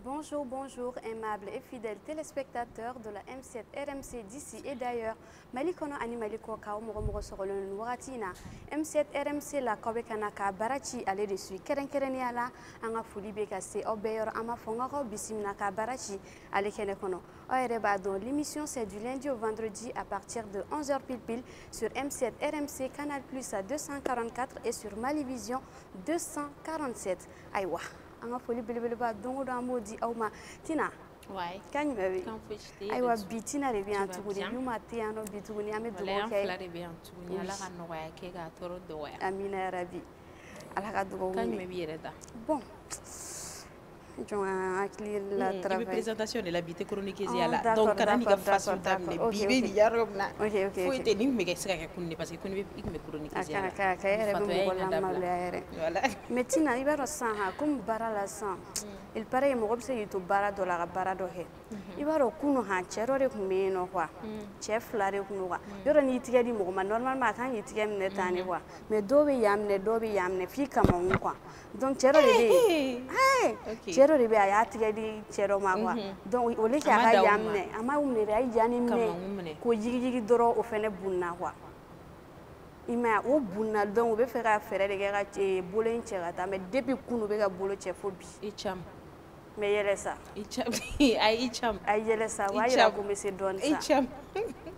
Bonjour, bonjour, aimables et fidèles téléspectateurs de la M7 RMC d'ici et d'ailleurs. Malikono ani maliko ka mogo sorolon waratina. M7 RMC la kobe kanaka barachi ale dessus. Keren yala anga fuli be kase obeyor ama fonga ko bisimna ka barachi ale kene kono. Oereba dans l'émission c'est du lundi au vendredi à partir de 11h pile sur M7 RMC Canal Plus à 244 et sur Malivision 247. Aïwa. Anga foli belebele ba dongo da modi awma tina ouais kañ me kan fushti aywa bitina de bien tuguni numa tiano bituguni ame dugo kay fla de bien tuguni ala kan no ya ke ga toro do ya amina ya rabbi ala ka dugo kañ me biere da bon Joa clear la travail. Présentation de l'habité chronique là. Donc quand on a façon d'amener bibi di yarobna. OK. Faut être ni me gesa ka kunni parce que kunni ik me chronique là. Voilà. Mais tina ibaro san ha comme bara la san. Il paraît mo gobse yitu bara do la bara do he. Ibaro kunu ha chero re kumeno kwa. Chef la re kunu kwa. Yoro ni tigadi mo ma normalement kan yitigem ne tani kwa. Mais do be yamne fi kama kwa. Donc chero re be. Chero re be aya tigadi chero ma kwa. Donc ole ka ga yamne ama umne re ay jani me ko yigi doro o fene bunna kwa. Ima o bunna donc o be fe ka fere de ga bolo en chera ta mais depuis kunu be ga bolo che fobi. Icham. Mais yele sa. Icham. Ay icham. Ay yele sa wa yela ko me se don sa. Icham.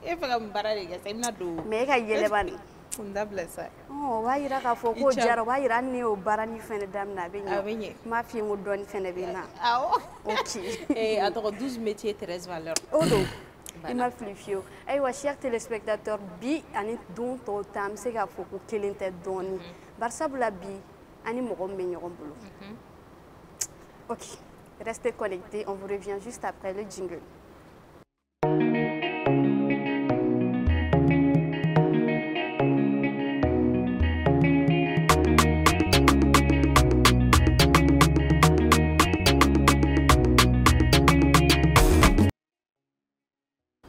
E fa ga mbara de ga sai na do. Mais ka yele ban. Unda blessa. Oh wa yira ka fo ko jaro wa yira ni o barani fene dam na be nyo. Ma fi mu don fene be na. Ah OK. Et attends 12 métiers 13 valeurs. Odo. Il m'a flifio. Aywa chers téléspectateurs bi ani don to tam se ga fo ko kelente doni. Barsa bula bi ani mo ko me nyoron bulu. OK. Restez connectés, on vous revient juste après le jingle.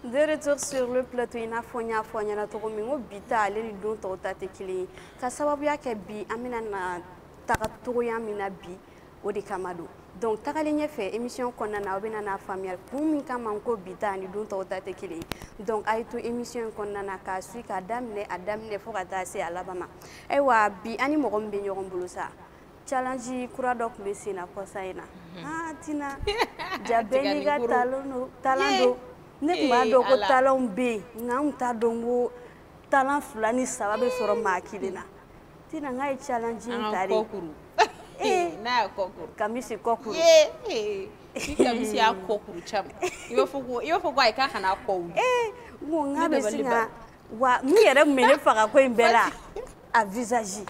De retour sur le plateau, ina fonya na to mingo bita ale don to tate kili. Ka sababu yake bi amina na tagato ya mina bi odi kamado. Donc tagalenye fe émission konna obina na famille pour min kama ko bita ni don to tate kili. Donc aitu émission konna na ka sui ka damne fo ka ta se alabama. Ewa bi ani mo gombe nyoron bulusa. Challenge kura dok besi na kosaina. Ah tina jabeni ga talando ne kuma do ko talon be ngam ta dongo talent fulani sababe soro makilina tina ngai challenge tari na kokuru kamisi kokuru kamisi ya kokuru cham iyo foko ai ka kana ko mo ngabe singa wa mi yere mene faga ko imbela a visage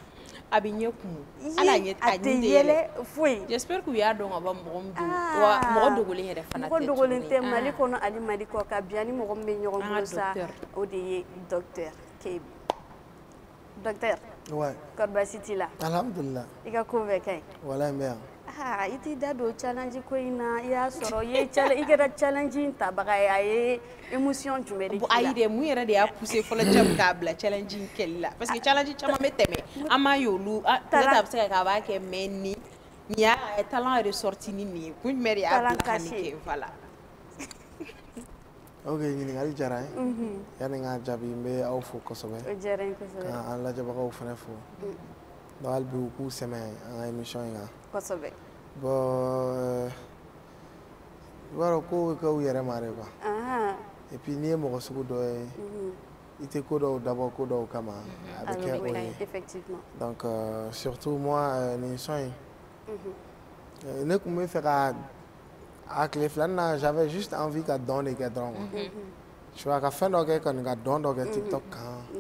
abinye kumu ala nye tanyele foi j'espère que ya don aba mogomdu wa mogodogole here fana tete mogodogole mali kono ali mali ko ka biani mogombe nyogombo sa odi docteur Kebi docteur ouais Korba City la alhamdulillah ika ko vekay wala mea iti dado challenge ko ina ya soro ye challenge igara challenge ta baga ay émotion jumere ay de mu yera de a pousser fo la jam kabla challenge kella parce que challenge chama meteme ama yolu ta se ka ba ke menni ya talent ressorti ni ku meri a ke voilà OK ni ngali jara ya nga jabi me aw fo ko sobe jere ko sobe Allah jaba ko fana fo dal bi ku semaine en émission nga ko sobe bon waro ko ko yere mare quoi et puis ni mo ko sugu do ite ko do d'abord ko do kama avec effectivement donc surtout moi ni soin ne ko me faire à clé flan j'avais juste envie de donner que donc tu vois qu'à fin donc quand on donne TikTok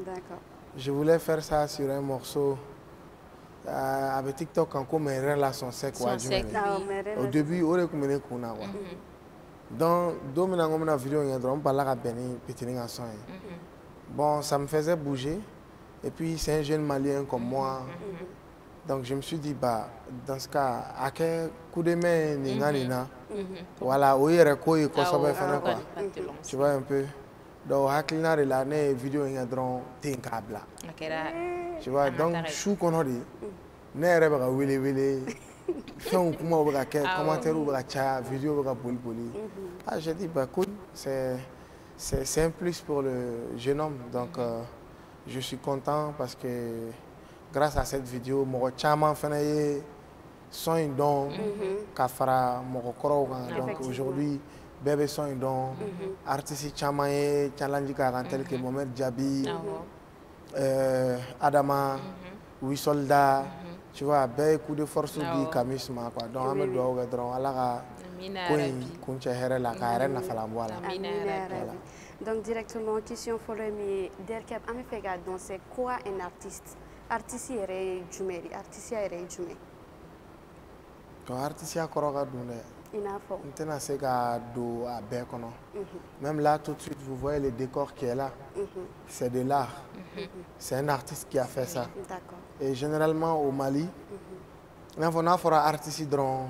d'accord je voulais faire ça sur un morceau avec TikTok en comme une relation sec au début on est comme une kuna Donc, dans vidéo, on parle à Béni, Pétining à son. Bon, ça me faisait bouger. Et puis, c'est un jeune Malien comme moi. Donc, je me suis dit, bah, dans ce cas, à quel coup de main, nina, voilà, où il y a quoi, tu vois un peu. Donc, Haklina de l'année, vidéo, il y a drone, t'es un câble. Tu vois, donc, je suis content de. Ne rêve à Willy. Film comment on va commentaire ou va vidéo va poli. Ah, j'ai dit, bah, écoute, c'est un plus pour le jeune homme. Donc, je suis content parce que grâce à cette vidéo, mon chaman fait son don, kafara mon koro. Donc aujourd'hui, bébé son don, artiste chaman challenge tel que Mohamed Diaby, Adama, 8 soldats. Tu vois, ben coup de force du camisme quoi. Donc on me doit être à la donc directement question pour le derkep ami fega donc c'est quoi un artiste? Artiste est jumeri, artiste est jumé. Donc artiste a koroga dune. Inafo. Maintenant c'est ga do à bekono. Même là tout de suite vous voyez le décor qui est là. C'est de l'art. C'est un artiste qui a fait ça. D'accord. Et généralement au Mali, on a fait un artiste drone.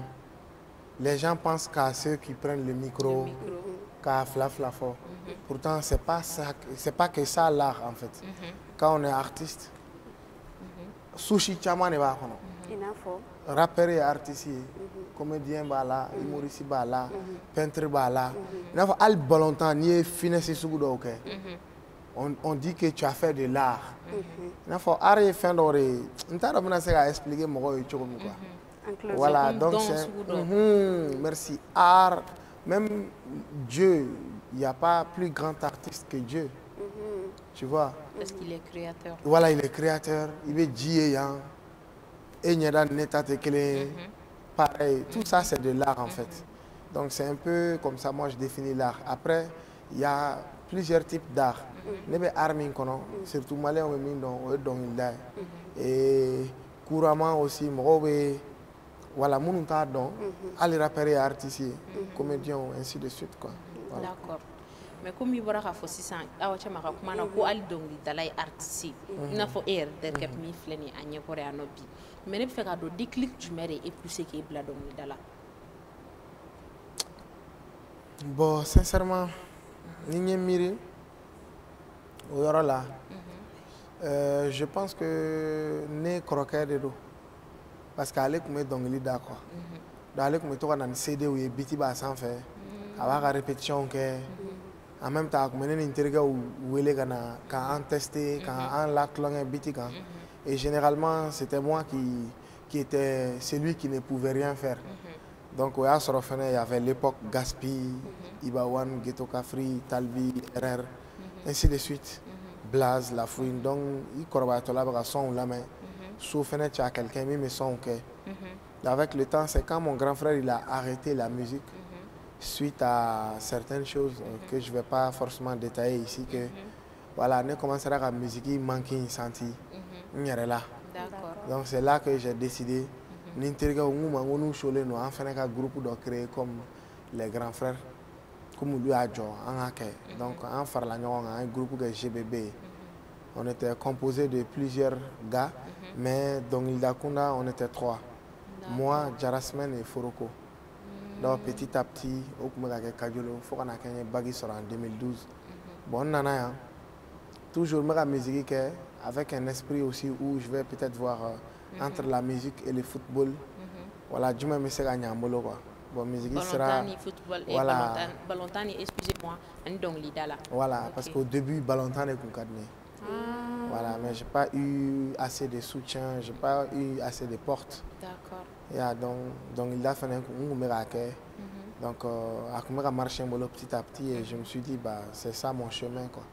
Les gens pensent qu'à ceux qui prennent le micro, qu'à flaflafo. Pourtant, c'est pas que ça l'art en fait. Quand on est artiste, sushi chama ne va rappeur et artiste, comédien bala, humoriste bala, peintre bala. Il faut al balontan ni finesse sous ok. On dit que tu as fait de l'art. Il faut arrêter fin d'orée. On t'a demandé à expliquer moi quoi. Voilà, donc c'est merci. Art, même Dieu, il n'y a pas plus grand artiste que Dieu. Tu vois? Parce qu'il est créateur. Voilà, il est créateur. Il est Dieu. Et il y a des pareil. Tout ça, c'est de l'art en fait. Donc c'est un peu comme ça, moi je définis l'art. Après, il y a plusieurs types d'art. Surtout malais, on est dans et couramment aussi, voilà, mon don, aller rappeurs et artistes, comédiens, ainsi de suite quoi. Voilà. D'accord. Mais comme il y a aussi artiste, il faut air derrière mi fleni anya kore anobi. Mais ne fait qu'à do déclic du mère et plus que bladon dala. Bon, sincèrement, ni miri au yoro là. Je pense que ne croquer de dos. Parce qu'aller comme dans le d'accord. D'aller comme toi dans le CD où il biti bas sans faire. Avoir la répétition que en même temps comme une interview où il est quand on testé quand on l'a clone biti quand et généralement c'était moi qui était celui qui ne pouvait rien faire. Donc il y avait l'époque Gaspi, Ibawan, Ghetto Kafri, Talbi, RR, ainsi de suite. Blaze, La Fouine, donc il corrobate là son la main. Sauf qu'il y a quelqu'un qui me sent que avec le temps, c'est quand mon grand frère il a arrêté la musique suite à certaines choses que je ne vais pas forcément détailler ici que voilà, on commencera à la musique il manque une senti là. Donc c'est là que j'ai décidé d'interroger nous choler nous en fait un groupe de créer comme les grands frères comme lui a dit donc en faire un groupe de GBB. On était composé de plusieurs gars, mais dans l'Ildakunda, on était 3. Moi, Jarasmen et Foroko. Donc petit à petit, au Kajolo, il faut qu'on ait bagui sur en 2012. Bon, nana, toujours la musique avec un esprit aussi où je vais peut-être voir entre la musique et le football. Voilà, du même c'est gagné en bolo quoi. Bon, musique sera football et voilà. Ballontan, excusez-moi, donc l'idala. Voilà, parce qu'au début, Ballontan est concadné. Voilà, mais j'ai pas eu assez de soutien, j'ai pas eu assez de portes. D'accord. Yeah, donc il a fait un coup donc à marcher petit à petit et je me suis dit bah c'est ça mon chemin quoi.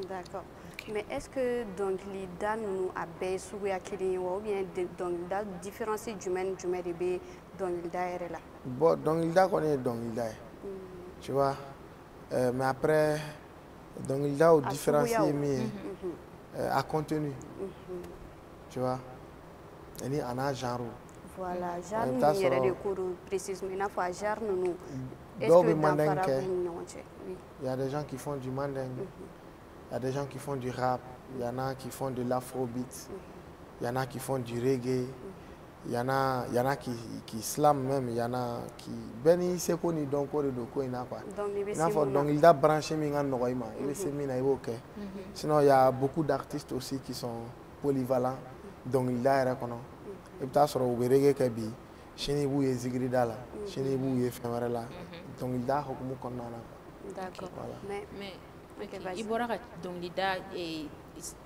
D'accord. Okay. Mais est-ce que donc l'ida nous a baissé ou bien donc la différence du même de b donc l'ida est là. Bon donc l'ida connaît donc l'ida. Tu vois mais après donc l'ida au différencier mais à contenu. Tu vois. Il y a un genre. Voilà, genre nous il y a des cours précisément il faut genre nous est-ce que danfara b'u ni ɲɔgɔn cɛ? Il y a des gens qui font du mandingue, il y a des gens qui font du rap, il y en a qui font de l'afrobeat, il y en a qui font du reggae, il y en a qui slam même, il y en a qui beni seko ni donko de doko ina quoi. Donc il a branché mingan nogoima, il est semina évoqué. Sinon il y a beaucoup d'artistes aussi qui sont polyvalents, donc il a reconnu. Et puis sur le reggae kabi, chini bu ye zigrida la, chini bu ye femere la. Donc il a hokumu konnana. D'accord. Mais i bɔra ka dɔnkilida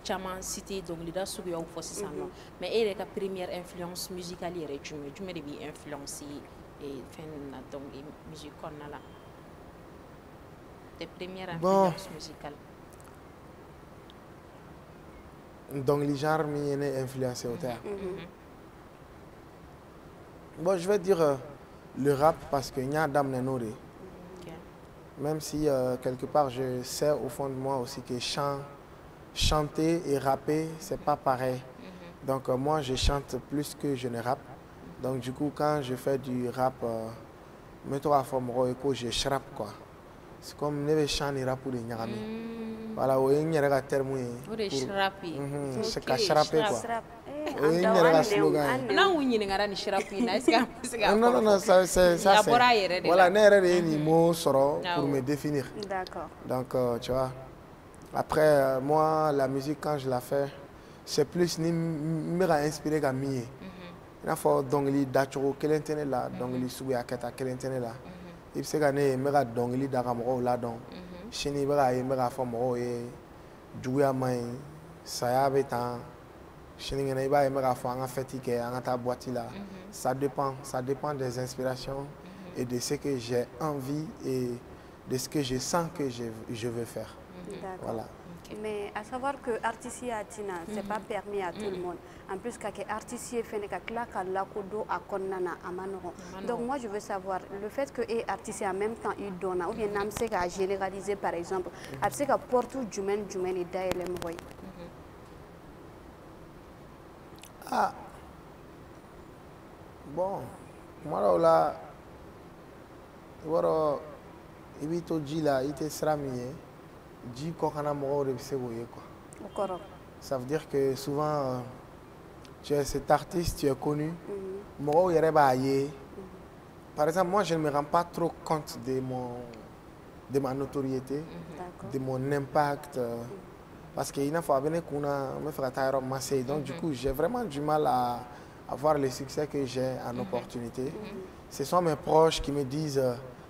caman cité dɔnkilida suguyaw fɔ sisan nɔ mais e yɛrɛ ka première influence musicale yɛrɛ jumɛn de b'i influence fɛn na donc musique kɔnɔna la tes premières influences musicales? Donc les genres m'y influencé au terre. Bon, je vais dire le rap parce que n'y a d'âme n'enore. Même si quelque part je sais au fond de moi aussi que chanter et rapper c'est pas pareil. Donc moi je chante plus que je ne rappe. Donc du coup quand je fais du rap, mets-toi à forme je chrappe quoi. C'est comme ne chant et rap pour les nyagami. Voilà, où il y a un terme c'est qu'à chrapper quoi. Non, non, ça c'est voilà, n'est mots seront pour me définir. D'accord. Donc tu vois, après moi la musique quand je la fais, c'est plus ni me inspiré qu'à mieux. Il a fallu donc les datchoro quel intérêt là, donc les souhaits à quel intérêt là. Il s'est gagné me donc les dagamoro là donc. Chini bera et me forme et jouer à main, ça y avait tant. Chini n'ai pas me faire en fait que en ta boîte là. Ça dépend des inspirations et de ce que j'ai envie et de ce que je sens que je veux faire. Voilà. Mais à savoir que artistier à Tina, c'est pas permis à tout le monde. En plus, quand artistier fait des claques à la kodo à Konana à Manoron. Donc moi je veux savoir le fait que et artistier en même temps il donne ou bien n'am se qu'à généraliser par exemple, à ce qu'à porte du domaine et d'ailleurs les Ah bon, moi là, voilà, il vit au G là, il te sera mieux. G kokana moro de quoi. Ça veut dire que souvent tu es cet artiste, tu es connu. Moro yereba aye. Par exemple, moi je ne me rends pas trop compte de ma notoriété, de mon impact. Parce qu'il n'a pas venir qu'on a me faire tailler massé. Donc du coup, j'ai vraiment du mal à avoir le succès que j'ai en opportunité. Ce sont mes proches qui me disent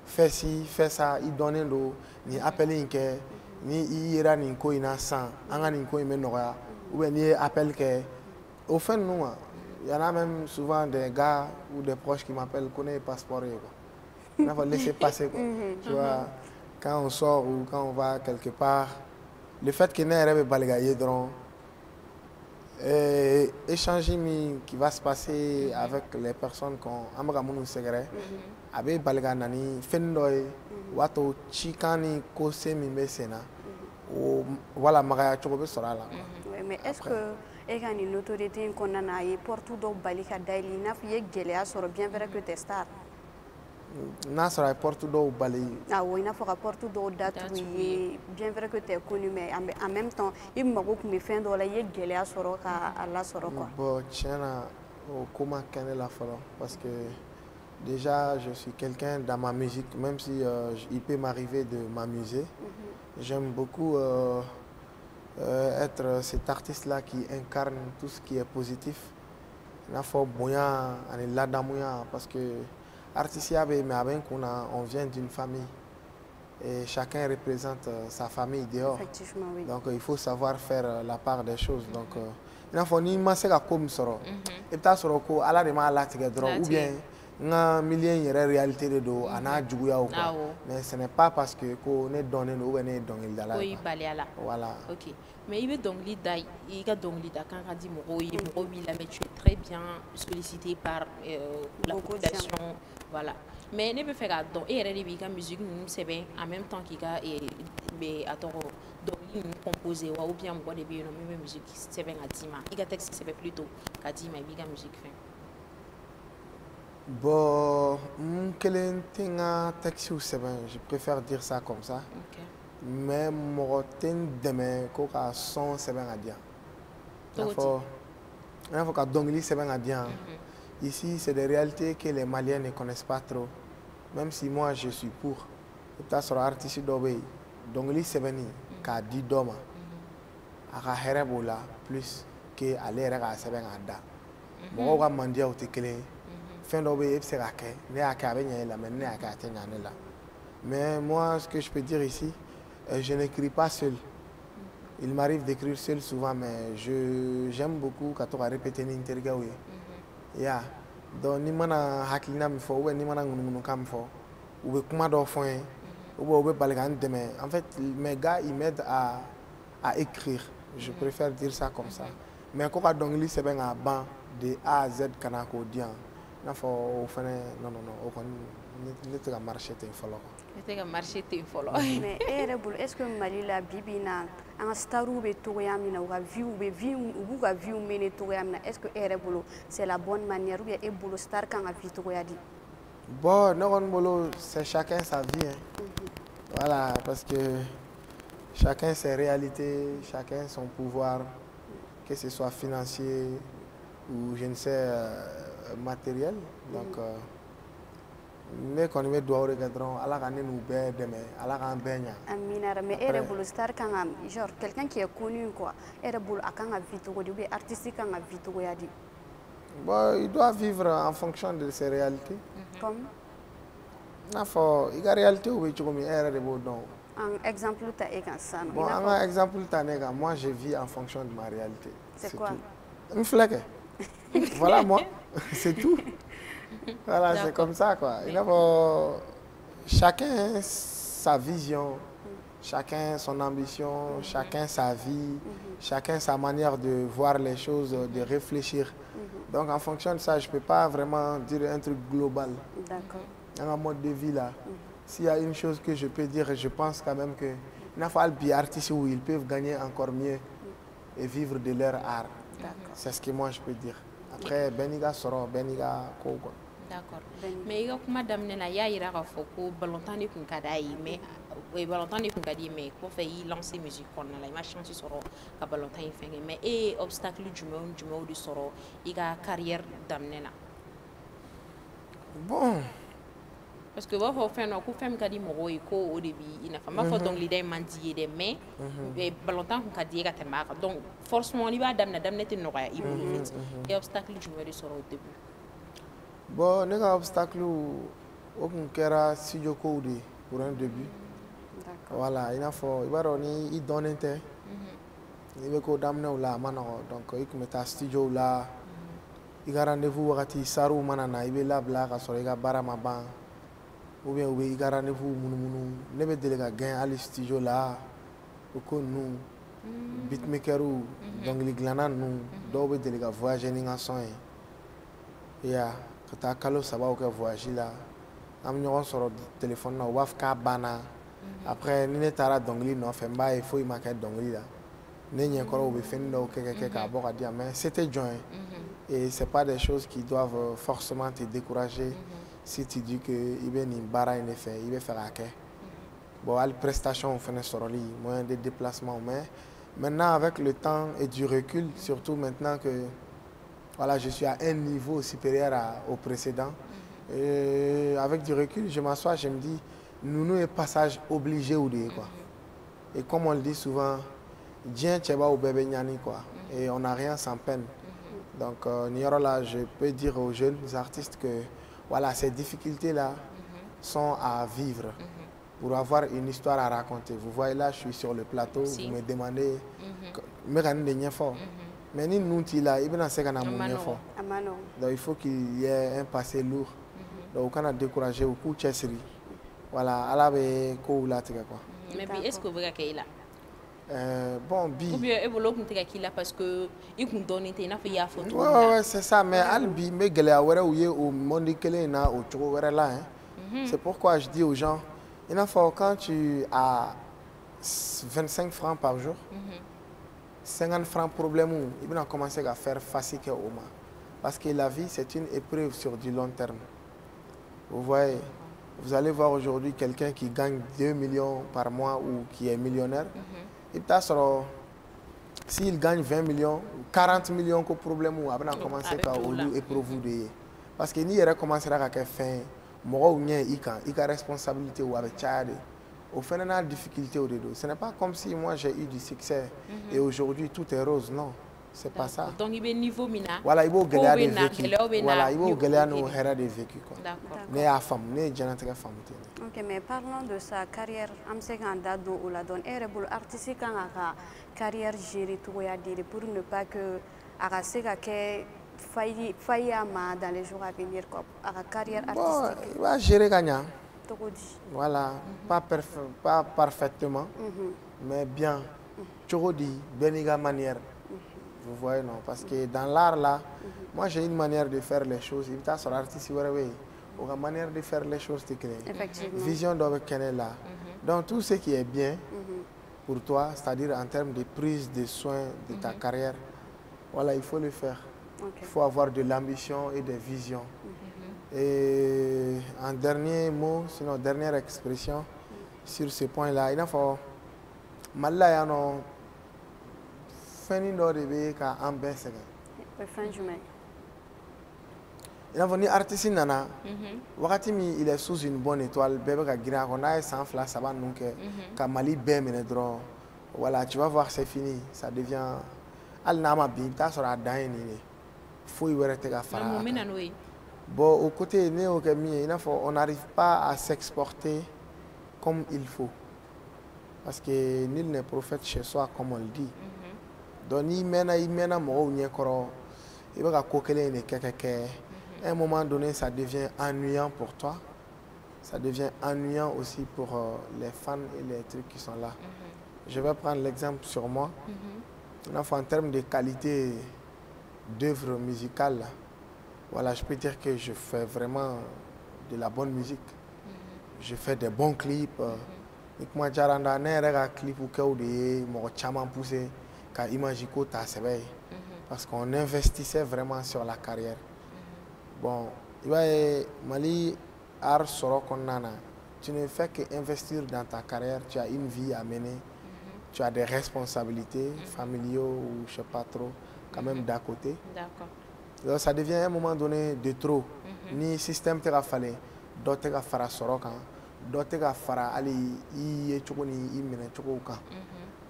fais ci, fais ça, ils donnent l'eau, ni appellent que ni ira ni ko ina sans, anga ni ko ime noya, ou bien ni appellent que au fin nous, il y en a même souvent des gars ou des proches qui m'appellent connaît passeport quoi. Il faut laisser passer quoi. Tu vois, quand on sort ou quand on va quelque part. Le fait que nous ayons balayé échanger qui va se passer avec les personnes qu'on a nous secret avec balayé nani fendoy wato chikani kose mi mesena ou voilà magaya chokobe sera là. Mais est-ce que et quand une autorité qu'on a eu pour tout donc balika daily n'a fait gueuler sur bien vrai que t'es star. N'a sera porte d'eau balayé. Ah oui, il faut porte d'eau date oui bien vrai que tu es connu mais en même temps il m'a beaucoup me fait dans la gueule à soro à la soro quoi. Bon tiens comment connaître la fois parce que déjà je suis quelqu'un dans ma musique même si il peut m'arriver de m'amuser. J'aime beaucoup être cet artiste là qui incarne tout ce qui est positif. Il faut boyan aller là dans parce que artistia mais on vient d'une famille et chacun représente sa famille dehors. Effectivement, oui. Donc il faut savoir faire la part des choses. Donc il faut ni masser à comme soro. Et ta soro ko ala de ma la ou bien un million de réalité de dos ana djouya ou quoi. Mais ce n'est pas parce que ko ne donne ou ne donc il dala. Oui, balala. Voilà. OK. Mais il veut donc l'ida, il a donc l'ida quand on dit moro, il mais tu es très bien sollicité par la population. Voilà. Mais ne peut faire donc et la musique nous c'est bien en même temps qu'il a et mais attends donc il composer ou bien boire des bien même musique c'est bien à Dima. Il a texte c'est plutôt qu'à Dima il a musique fin. Bon, je préfère dire ça comme ça. Ok. Mais mon demain, koka son c'est bien à dire. Il faut que dongli c'est bien à dire. Ici, c'est des réalités que les Maliens ne connaissent pas trop. Même si moi je suis pour. Tu as artiste d'obé. Dongli c'est bien qu'à 10 doma. À Herebola plus que aller à c'est bien à da. Bon, on va demander au téléphone. Mais moi, ce que je peux dire ici, je n'écris pas seul. Il m'arrive d'écrire seul souvent, mais j'aime beaucoup quand on répéter une interview. Yeah. Donc, ni mana haklina mi fo, ni mana ngunu kam fo, ou kuma do fo, ou balagan demain. En fait, mes gars, ils m'aident à écrire. Je préfère dire ça comme ça. Mais quand on a c'est bien à ban de A à Z kanako dian. Non, ne te marcher tes follow. Ne te marcher tes follow. Mais est-ce que Mali la bibina en starou be toyamina ou ga view mene toyamina est-ce que c'est la bonne manière ou bien e bolo star kan a vie toyadi? Bon, non bolo c'est chacun sa vie hein. Voilà, parce que chacun ses réalités, chacun son pouvoir, que ce soit financier ou je ne sais matériel. Donc ne qu'on met doigt au regardant à la rane nous demain à la rane baigne. Amina mais erebolo star kan genre quelqu'un qui est connu quoi. Erebolo akan a vie toyadi ou bien artistique kan a vie toyadi. Bon, il doit vivre en fonction de ses réalités. Comme il y a réalité ou tu comme un exemple ta egan bon, un exemple ta nega, moi je vis en fonction de ma réalité. C'est quoi? Une flaque. Voilà moi, c'est tout. Voilà, c'est comme ça quoi. Il y a chacun sa vision, chacun son ambition, chacun sa vie, chacun sa manière de voir les choses, de réfléchir. Donc en fonction de ça, je ne peux pas vraiment dire un truc global. D'accord. Dans un mode de vie là, s'il y a une chose que je peux dire, je pense quand même que il faut des artistes où ils peuvent gagner encore mieux et vivre de leur art. C'est ce que moi je peux dire. Après, Beniga soro, Beniga Kogo. D'accord. Mais il y a kuma damne na ya ira ka foko balontan ni kun kadai mais balontan ni kun kadi mais ko fait y lancer musique kon la ma chance soro ka balontan y fenge mais obstacle jumeau du soro il a carrière damne na. Bon. Parce que vous faites un coup de kadi moro iko au début il n'a pas fait donc l'idée mandier des mais balontan kun kadi ka temba donc forcément il va damne te noya il faut et obstacle jumeau du soro au début. Bon, les obstacles au Kera studio code pour un début. Voilà, il faut il donne un temps. Il veut qu'on d'amener là maintenant donc il met un studio là. Il a rendez-vous wakati saru manana il veut là blague sur il a barama ban. Ou bien il a rendez-vous munu ne veut déléguer gain à le studio là. Au con nous beatmaker donc les glanans nous doivent déléguer voyager n'en son. Yeah. Quand tu as ça va au voyage là, on sur le téléphone, on va faire bana. Après, nous avons dongli, non fait pas il faut y marquer dongli là. Nous avons encore fait mais c'était joint. Et c'est pas des choses qui doivent forcément te décourager si tu dis que il va une barre en effet, il va faire à quai. Bon, les prestations on fait sur lui, moyen de déplacement, mais maintenant avec le temps et du recul, surtout maintenant que voilà, je suis à un niveau supérieur au précédent. Et avec du recul, je m'assois, je me dis, nous un passage obligé ou deux quoi. Et comme on le dit souvent, Dien tcheba ou bébé nyani quoi. Et on n'a rien sans peine. Donc là, je peux dire aux jeunes artistes que voilà, ces difficultés là sont à vivre pour avoir une histoire à raconter. Vous voyez là, je suis sur le plateau, vous me demandez, me rendez fort. Mais nous là, il donc il faut qu'il y ait un passé lourd. Donc on a découragé au coup de chesserie. Voilà, à la quoi. Mais est-ce que vous avez là? Bon, bi. Ou bien là parce que il vous donne une photo. Ouais, c'est ça. Mais albi, mais au monde na au là. C'est pourquoi je dis aux gens, il faut quand tu as 25 francs par jour. 50 francs problème il va commencer à faire facile au moins. Parce que la vie, c'est une épreuve sur du long terme. Vous voyez, vous allez voir aujourd'hui quelqu'un qui gagne 2 millions par mois ou qui est millionnaire. Il peut s'il gagne 20 millions, 40 millions que problème ou avant commencer à éprouver. Parce que ni commencer à faire moi il a responsabilité ou avec Tchad. Au fait, on a des difficultés au dos. Ce n'est pas comme si moi j'ai eu du succès et aujourd'hui tout est rose, non. C'est pas ça. Donc il y a niveau mina. Voilà, il faut gagner des vécus. Voilà, il faut gagner nos héros des vécus. D'accord. Né à femme, né génétique femme. Ok, mais parlons de sa carrière. Amse kanda do ou la donne. Erebul artiste quand a carrière gérée tout ya dire pour ne pas que arase que failli dans les jours à venir quoi. A carrière artistique. Bon, il va gérer gagnant. Voilà, pas parfaitement, mais bien. Chorodi, beniga manière. Vous voyez, non? Parce que dans l'art, là, moi j'ai une manière de faire les choses. Il y a une artiste, une manière de faire les choses, effectivement. Vision d'Obekené là. Donc tout ce qui est bien pour toi, c'est-à-dire en termes de prise de soins de ta carrière, voilà, il faut le faire. Il faut avoir de l'ambition et des visions. Et en dernier mot, sinon dernière expression sur ce point-là, il faut Malaya no feni do de be ka ambesse. Il a venu artiste nana. Wakati mi il est sous une bonne étoile, bébé ka gira on a sans flash ça va donc ka Mali bé menedro. Voilà, tu vas voir c'est fini, ça devient al nama bi ta sera dan ni. Faut y wéré te ka fara. Bon, au côté on n'arrive pas à s'exporter comme il faut. Parce que nul n'est prophète chez soi, comme on le dit. Donc, il mène à un moment donné, ça devient ennuyant pour toi. Ça devient ennuyant aussi pour les fans et les trucs qui sont là. Je vais prendre l'exemple sur moi. En termes de qualité d'œuvre musicale, voilà, je peux dire que je fais vraiment de la bonne musique. Je fais des bons clips. Moi, j'ai un clip où je poussé parce qu'on investissait vraiment sur la carrière. Bon, Mali art soro konana. Tu ne fais qu'investir dans ta carrière, tu as une vie à mener, tu as des responsabilités familiaux ou je sais pas trop, quand même d'à côté. D'accord. Donc ça devient à un moment donné de trop. Ni système te fallu, d'autres te fara sorokan, d'autres te fara ali i choko ni i mena choko kan.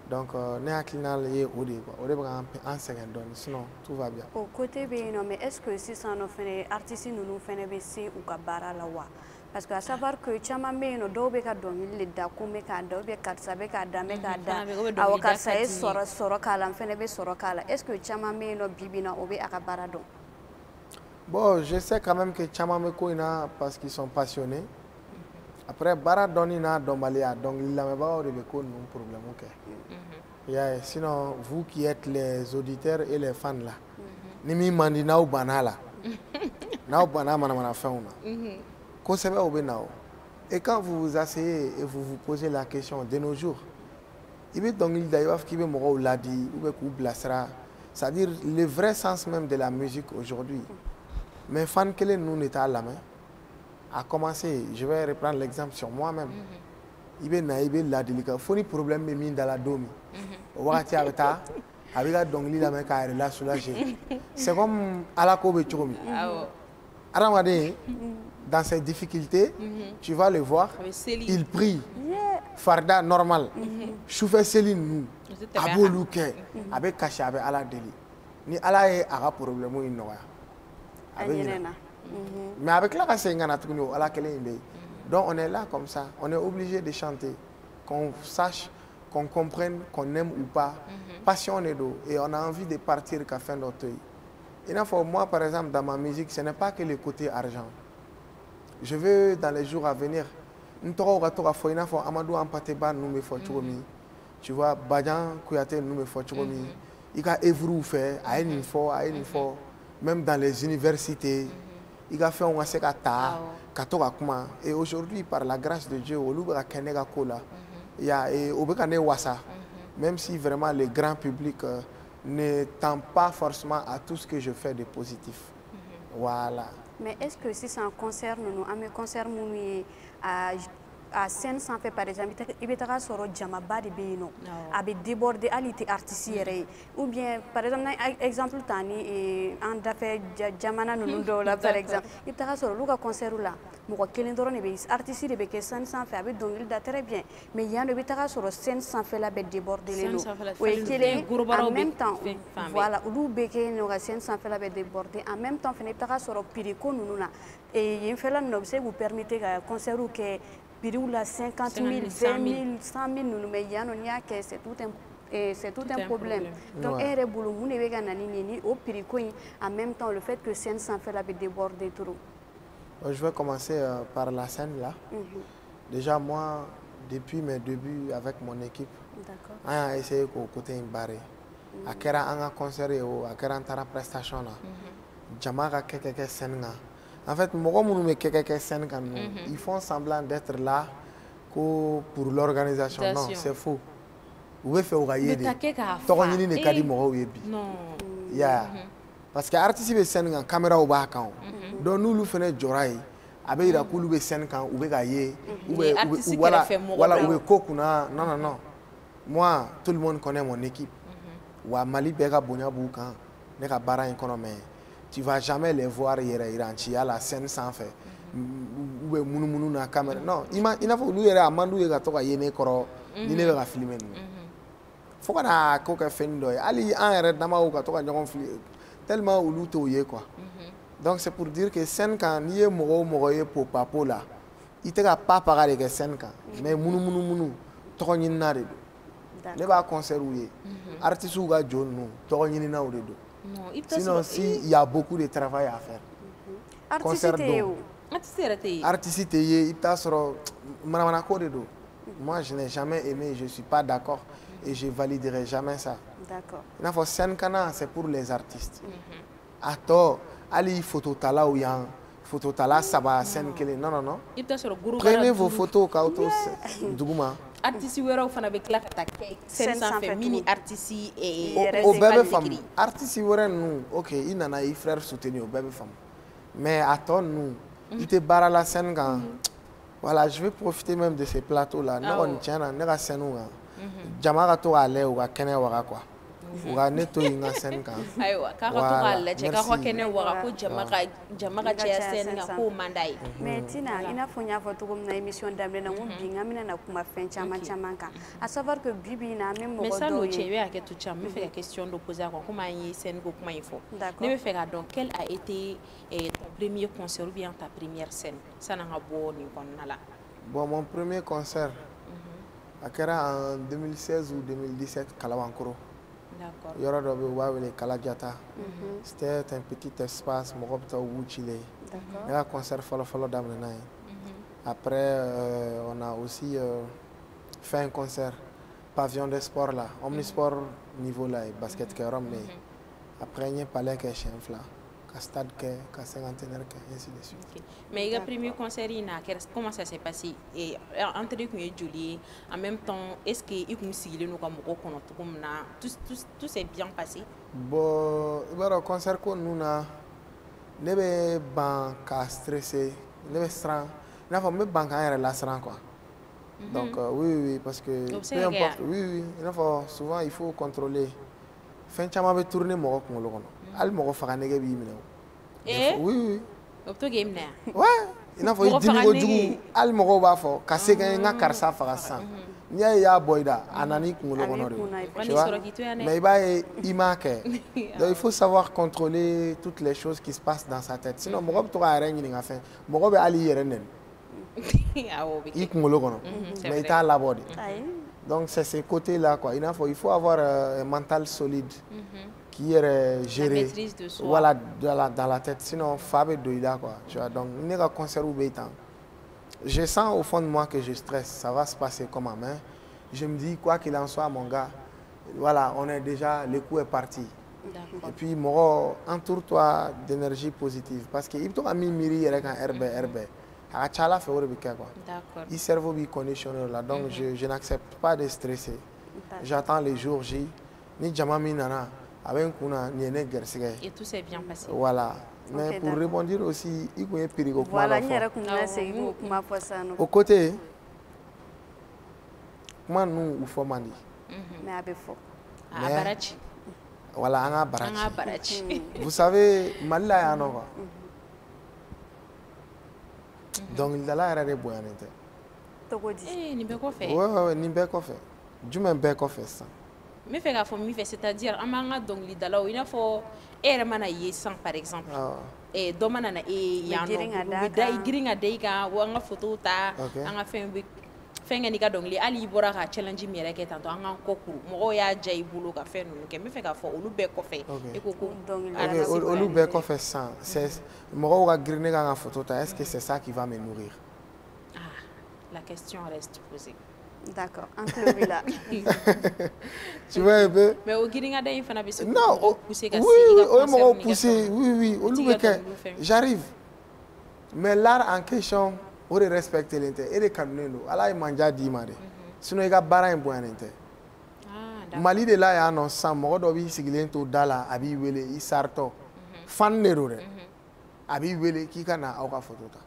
Donc ne hakilina ye ode quoi. Ode ba en second don, sinon tout va bien. Au côté bien non mais est-ce que si ça nous fait artiste nous fait besi ou ka bara la wa? Parce que à savoir que chama me no do be ka don le da ko me ka do be ka sabe ka da me ka da awaka sai soro kala fene be soro kala. Est-ce que chama me no bibina obe akabara don? Bon, je sais quand même que Chamameko ina parce qu'ils sont passionnés. Après, Bara Donina Dombalia, donc il n'a pas de problème. Yeah, sinon, vous qui êtes les auditeurs et les fans là, Nimi Mandi Nao Banala, Nao Bana Manamana Fauna, Kosebe Obenao. Et quand vous vous asseyez et vous vous posez la question de nos jours, il veut donc il d'ailleurs qui veut mourir ladi ou blasera, c'est-à-dire le vrai sens même de la musique aujourd'hui. Mais fan que nous n'est à la main. A commencé, je vais reprendre l'exemple sur moi-même. Il y a la délicate. Il y a des problèmes dans la domi. C'est comme à la Kobe Choumi. Dans ses difficultés, tu vas le voir, il prie. Farda normal. Choufe Céline, Abo Louke, avec Kaché, avec Ala Deli. Ni Ala est un problème ou une noia. Mais avec la donc on est là comme ça, on est obligé de chanter, qu'on sache, qu'on comprenne, qu'on aime ou pas, passionné d'eau, et on a envie de partir qu'à fin d'auteuil. Moi par exemple dans ma musique, ce n'est pas que le côté argent. Je veux dans les jours à venir, Amadou Ampateba nous me faut tu vois, Badjan Kouyaté nous me faut il a évolué fait, à une fois, même dans les universités. Il a fait un sekata, et aujourd'hui, par la grâce de Dieu, il y a wasa, même si vraiment le grand public ne tend pas forcément à tout ce que je fais de positif. Voilà. Mais est-ce que si ça concerne nous, un concert à scène sans fait par exemple, il y a soro jamaba de beno, avec déborderalité artistique ou bien par exemple exemple tani en d'affaires jamana nous là par exemple, il y a soro luka concert là, moi quel endroit ne be artiste de be scène sans fait avec donc il da très bien, mais il y a ne be soro scène sans fait la be déborder les lots, oui quel est en même temps voilà ou be que no scène sans fait la be déborder en même temps fait ne soro pirico nous là et il fait là nous vous permettez concert ou que Pirula 50 000, 20 000, 100 000, nous mettons, c'est tout un problème. Donc, au en même temps, le fait que scène sans faire la déborder trop. Je vais commencer par la scène là. Déjà, moi, depuis mes débuts avec mon équipe, on a essayé de côté barré. À quel un concert ou à quel une prestation là. Jamara quelques scènes là. En fait, ils font semblant d'être là pour l'organisation. Non, c'est faux. Vous faites au gaïe. Non. Parce que l'artiste est scène en caméra au bas quand. Donc nous le faisons jorai. Avec la couleur de scène quand vous gaïe. Voilà ou kokuna. Non. Moi, tout le monde connaît mon équipe. Ou à Mali Bega Bonya Boukan. Neka bara économie. Tu ne vas jamais les voir à la scène sans fait. Ou mounou na caméra. Non, il faut nous à Mandou et Gato à Yéné Koro, ni ne va filmer. Faut qu'on a coca fendoy. Ali un arrête d'ama ou Gato à tellement ou l'outoye quoi. Donc c'est pour dire que scène quand ni est moroye pour papo là, il te a pas parler de scène quand. Mais mounou, toi n'y n'a de. Ne va concert ou yé. Artiste ou gars John nous, toi n'y n'a ou de. Non, sinon, il y a beaucoup de travail à faire. Artiste, moi, je n'ai jamais aimé, je ne suis pas d'accord et je ne validerai jamais ça. D'accord. C'est pour les artistes. Attends, allez, photo tala ou yan, photo tala, ça va scène kele. Non. Prenez vos photos, kauto, Dougouma. Artiste wɛrɛw fana bɛ tila ka taa kɛ scène sanfɛ mini artiste au bɛɛ bɛ faamu artiste wɛrɛ ninnu ok i nana i frère soutenir au bɛɛ bɛ faamu mais à tɔ ninnu i tɛ baara la scène kan voilà je vais profiter même de ces plateaux là ne kɔni tiɲɛ na ne ka scène kan jama ka to k'a lajɛ u ka kɛnɛ waga quoi u ka ne to yen n ka scène kan ayiwa k'a ka to k'a lajɛ k'a ka kɛnɛ waga ko jama ka caya scène kan k'o man d'a ye mais Tina i n'a fɔ n y'a fɔ cogo min na émission daminɛ na n ko bi n bɛna na kuma fɛn caman kan à savoir que bi bi in na an bɛ mɔgɔ dɔw ye mais san'o cɛ i bɛ hakɛ to can n bɛ fɛ ka question dɔ poser a kan komi an ye scène ko kuma in fɔ ne bɛ fɛ k'a dɔn quel a été ton premier concert ou bien ta première scène san'an ka bɔ nin kɔnɔna la. Bon, mon premier concert a kɛra en 2016 ou 2017 Kalabankoro. Yɔrɔ dɔ bɛ yen u b'a wele Kalajata. C'était un petit espace mɔgɔ bɛ taa u b'u cilen. Ne ka concert fɔlɔ daminɛna yen. Après on a aussi fait un concert pavillon de sport là, omnisport niveau là, basket kɛyɔrɔ min bɛ yen. Après n ye palais kɛ siɲɛ fila. Ka stade kɛ, ka cinquantenaire kɛ, ainsi de suite. Okay. Mais le premier concert, comment ça s'est passé? Et entre les joli, en même temps, est-ce que il vous sigilez nous comme tout s'est bien passé? Bon, le concert que nous avons, ne be ban ka stressé, ne be strang, n'a pas me ban ka la strang quoi. Donc oui parce que peu importe, oui, il faut souvent il faut contrôler. Fin chama be tourner mo ko ngolo kono. Al mo ko faga nege bi minɛ oui opto game na ouais ina fɔ i dimi kojugu hali mɔgɔw b'a fɔ ka se ka n ka karisa faga sisan n'i y'a ye i y'a bɔ i da a nana i kunkolo kɔnɔ de mais i b'a ye i m'a kɛ donc il faut savoir contrôler toutes les choses qui se passent dans sa tête sinon mɔgɔ bɛ to k'a yɛrɛ ɲininka fɛn mɔgɔ bɛ hali i yɛrɛ nɛni i kunkolo kɔnɔ mais i t'a labɔ de donc c'est ces côtés là quoi il faut avoir un mental solide qui est géré voilà dans la tête sinon Fabé doida quoi tu vois donc n'est pas concert ou béton je sens au fond de moi que je stresse ça va se passer comme à main je me dis quoi qu'il en soit mon gars voilà on est déjà le coup est parti et puis moi entoure-toi d'énergie positive parce que il faut ami miri avec un RB à chala fait au quoi il cerveau bi conditionné là donc je n'accepte pas de stresser j'attends les jours J ni jamami nana avec kuna ni ne et tout s'est bien passé voilà Mais pour rebondir aussi, il y a un période. Voilà, il y a un au côté, comment nous ou formani? Mais avec fort. Voilà, un barachi. Vous savez, Malila est en Nova. Donc, il a l'air de boire. Eh, ni beko fait. Ouais, ni beko fait. Du même beko fait ça. Mais fait la famille fait, c'est-à-dire, amanga donc l'idala ou il faut ermana yesang par exemple. Et domana na e yano. Bida igiringa deiga ou anga photo ta, anga fenga ni ka dongli ali bora ka challenge mi reke tanto anga kokuru mo ya jay bulu ka fe no ke me fe ka fo olu be ko fe e ko olu be ko fe ça c'est mo ga griner ka photo ta est-ce que c'est ça qui va me nourrir? Ah, la question reste posée. D'accord, inclus là. Tu vois un peu? Mais au giringa day fana be se non pousser ka oui pousser oui olu be ke j'arrive mais l'art en question o de respecter l'intérêt et de kanunen do ala manja di ma de sinon i ka baara in boyan tɛ Mali de la y'a nɔ san mɔgɔ dɔ b'i sigilen to da la a b'i wele i saritɔ fan de do dɛ a b'i wele k'i ka na aw ka photo ta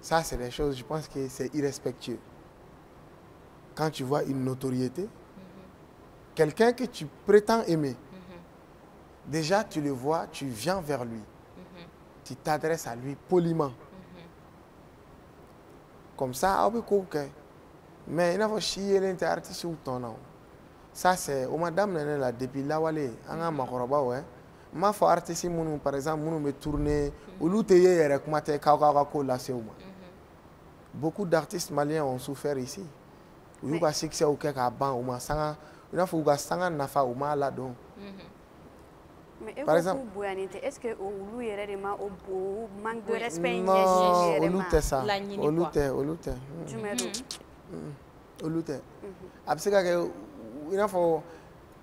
ça c'est des choses je pense que c'est irrespectueux quand tu vois une notoriété quelqu'un que tu prétends aimer déjà tu le vois tu viens vers lui tu t'adresses à lui poliment comme ça, on peut couper. Mais il n'a pas chier l'artiste ou ton nom. Ça c'est, au madame là depuis là où elle est, on a ma robe ouais. Ma foi artiste mounou par exemple mounou me tourner ou l'outil avec moi t'es kaka là c'est où moi. Beaucoup d'artistes maliens ont souffert ici. Ou you got succès au quelque ban ou ma sanga, il a faut que sanga nafa ou ma là donc. Par exemple, est-ce que vous avez manque de respect? Non, on ça. Après il faut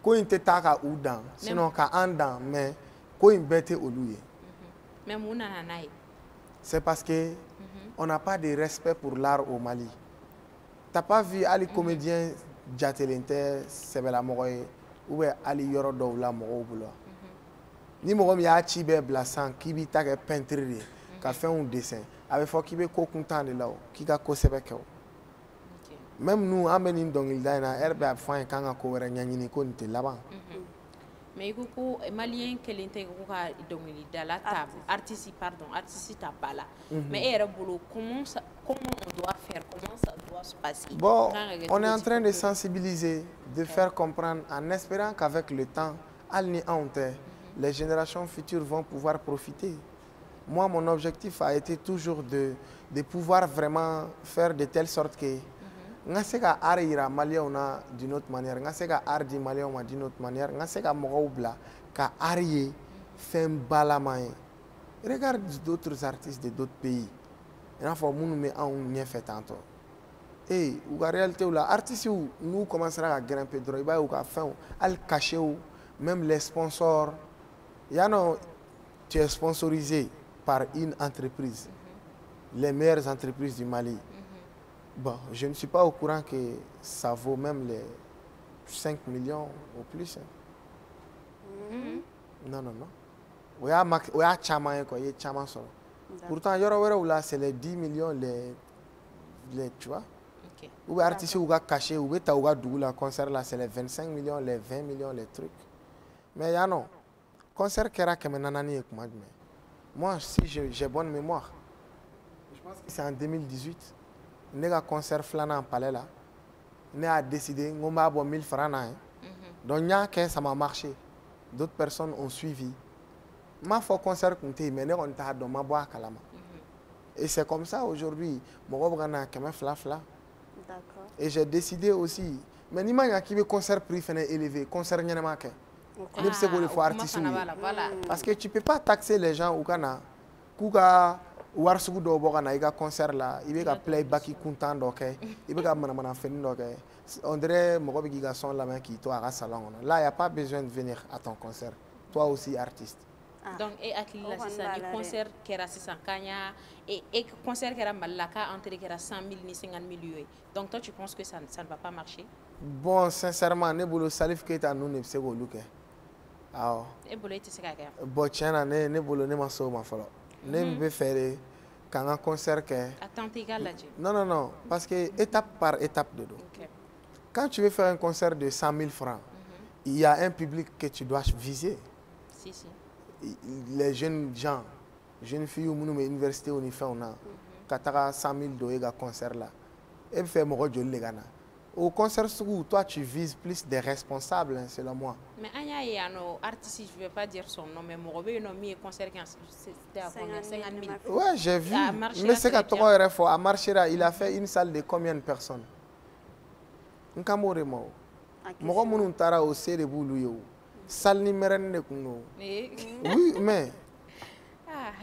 qu'on te taque ou dans, sinon qu'à un dans, mais qu'on bête au loué. C'est parce que on n'a pas de respect pour l'art au Mali. T'as pas vu les comédiens Jatelente, Sebela Mogoye, ou Ali Yorodo la Morobulo. Ni mɔgɔ min y'a ci bɛɛ bila san k'i b'i ta kɛ peinture de ye ka fɛnw dessin a bɛ fɔ k'i bɛ ko kuntan de la o k'i ka ko sɛbɛ kɛ o même nous an bɛ nin dɔnkilida in na ɛri bɛ a fɔ an ye k'an ka ko wɛrɛ ɲɛɲini ko nin tɛ laban. Mais il faut que malien kelen tɛ ko ka dɔnkilida la ta artiste ta ba la mais e yɛrɛ bolo comment on doit faire, comment ça doit se passer? Bon, on est en train de sensibiliser, de faire comprendre en espérant qu'avec le temps hali ni anw tɛ les générations futures vont pouvoir profiter. Moi, mon objectif a été toujours de pouvoir vraiment faire de telle sorte que nga se ka art yira maliyɛnw na d'une autre manière, nga se ka art di maliyɛnw ma d'une autre manière, nga se ka mɔgɔw bila ka art ye fɛn balama ye. Regarde d'autres artistes de d'autres pays. I n'a fɔ minnu bɛ anw ɲɛfɛ tantɔ. U ka réalité la artistes n'u commencera à grimper dɔrɔn i b'a ye u ka fɛnw hali cachet même les sponsors. Tu es sponsorisé par une entreprise, les meilleures entreprises du Mali. Bon, je ne suis pas au courant que ça vaut même les 5 millions ou plus. Non. Il y a chaman quoi, il y a chaman solo. Pourtant, c'est les 10 millions, les tu vois. Ou les artistes ou les cachés, ou les concert là, c'est les 25 millions, les 20 millions, les trucs. Mais il y a non. Concert Kera Kemenanani et Kumadme. Moi, si j'ai bonne mémoire, je pense que c'est en 2018, nous avons concert Flana en Palais là. Nous avons décidé qu'on va avoir 1000 francs. Donc, ça m'a marché. D'autres personnes ont suivi. Ma foi concert compté, mais nous avons dans ma boîte à la main. Et c'est comme ça aujourd'hui. Et j'ai décidé aussi. Mais il y a qui veut concert prix élevé, concert Nyanamake. Parce que tu ne peux pas taxer les gens au Ghana. Kuka warsugu do bokana iga concert là, il va playback content donc il va manamana fini donc on dirait mo bi giga son la main qui toi à salon. Là il y a pas besoin de venir à ton concert. Toi aussi artiste. Donc et akili la c'est le concert qui era 600 kanya et concert qui era malaka entre qui era 100 000 ni 50 000 €. Donc toi tu penses que ça ne va pas marcher? Bon sincèrement ne bolo Salif Keita nous ne sait pas. awɔ e bolo e tɛ se ka kɛ bon tiɲɛ na ne bolo ne ma se o ma fɔlɔ ne bɛ fɛ de ka n ka concert kɛ a tenter i k'a lajɛ non parce que étape par étape de don ok quand tu veux faire un concert de 100 000 francs il y a un public que tu dois viser si les jeunes gens jeunes filles minnu bɛ université ni fɛnw na ka taga 100 000 don e ka concert la e bɛ fɛ mɔgɔ joli de ka na au concert sugu toi tu vises plus des responsables hein, selon moi mais an y'a ye yan nɔ artiste je vais pas dire son nom mais mɔgɔ bɛ yen nɔ min ye concert kɛ c'était à combien 50 000 ouais j'ai vu a marché n bɛ se ka tɔgɔ yɛrɛ fɔ a marchera il a fait une salle de combien de personnes n kan b'o de ma o mɔgɔ minnu taara o se de b'olu ye o salle ni mɛrɛni de kun don oui mais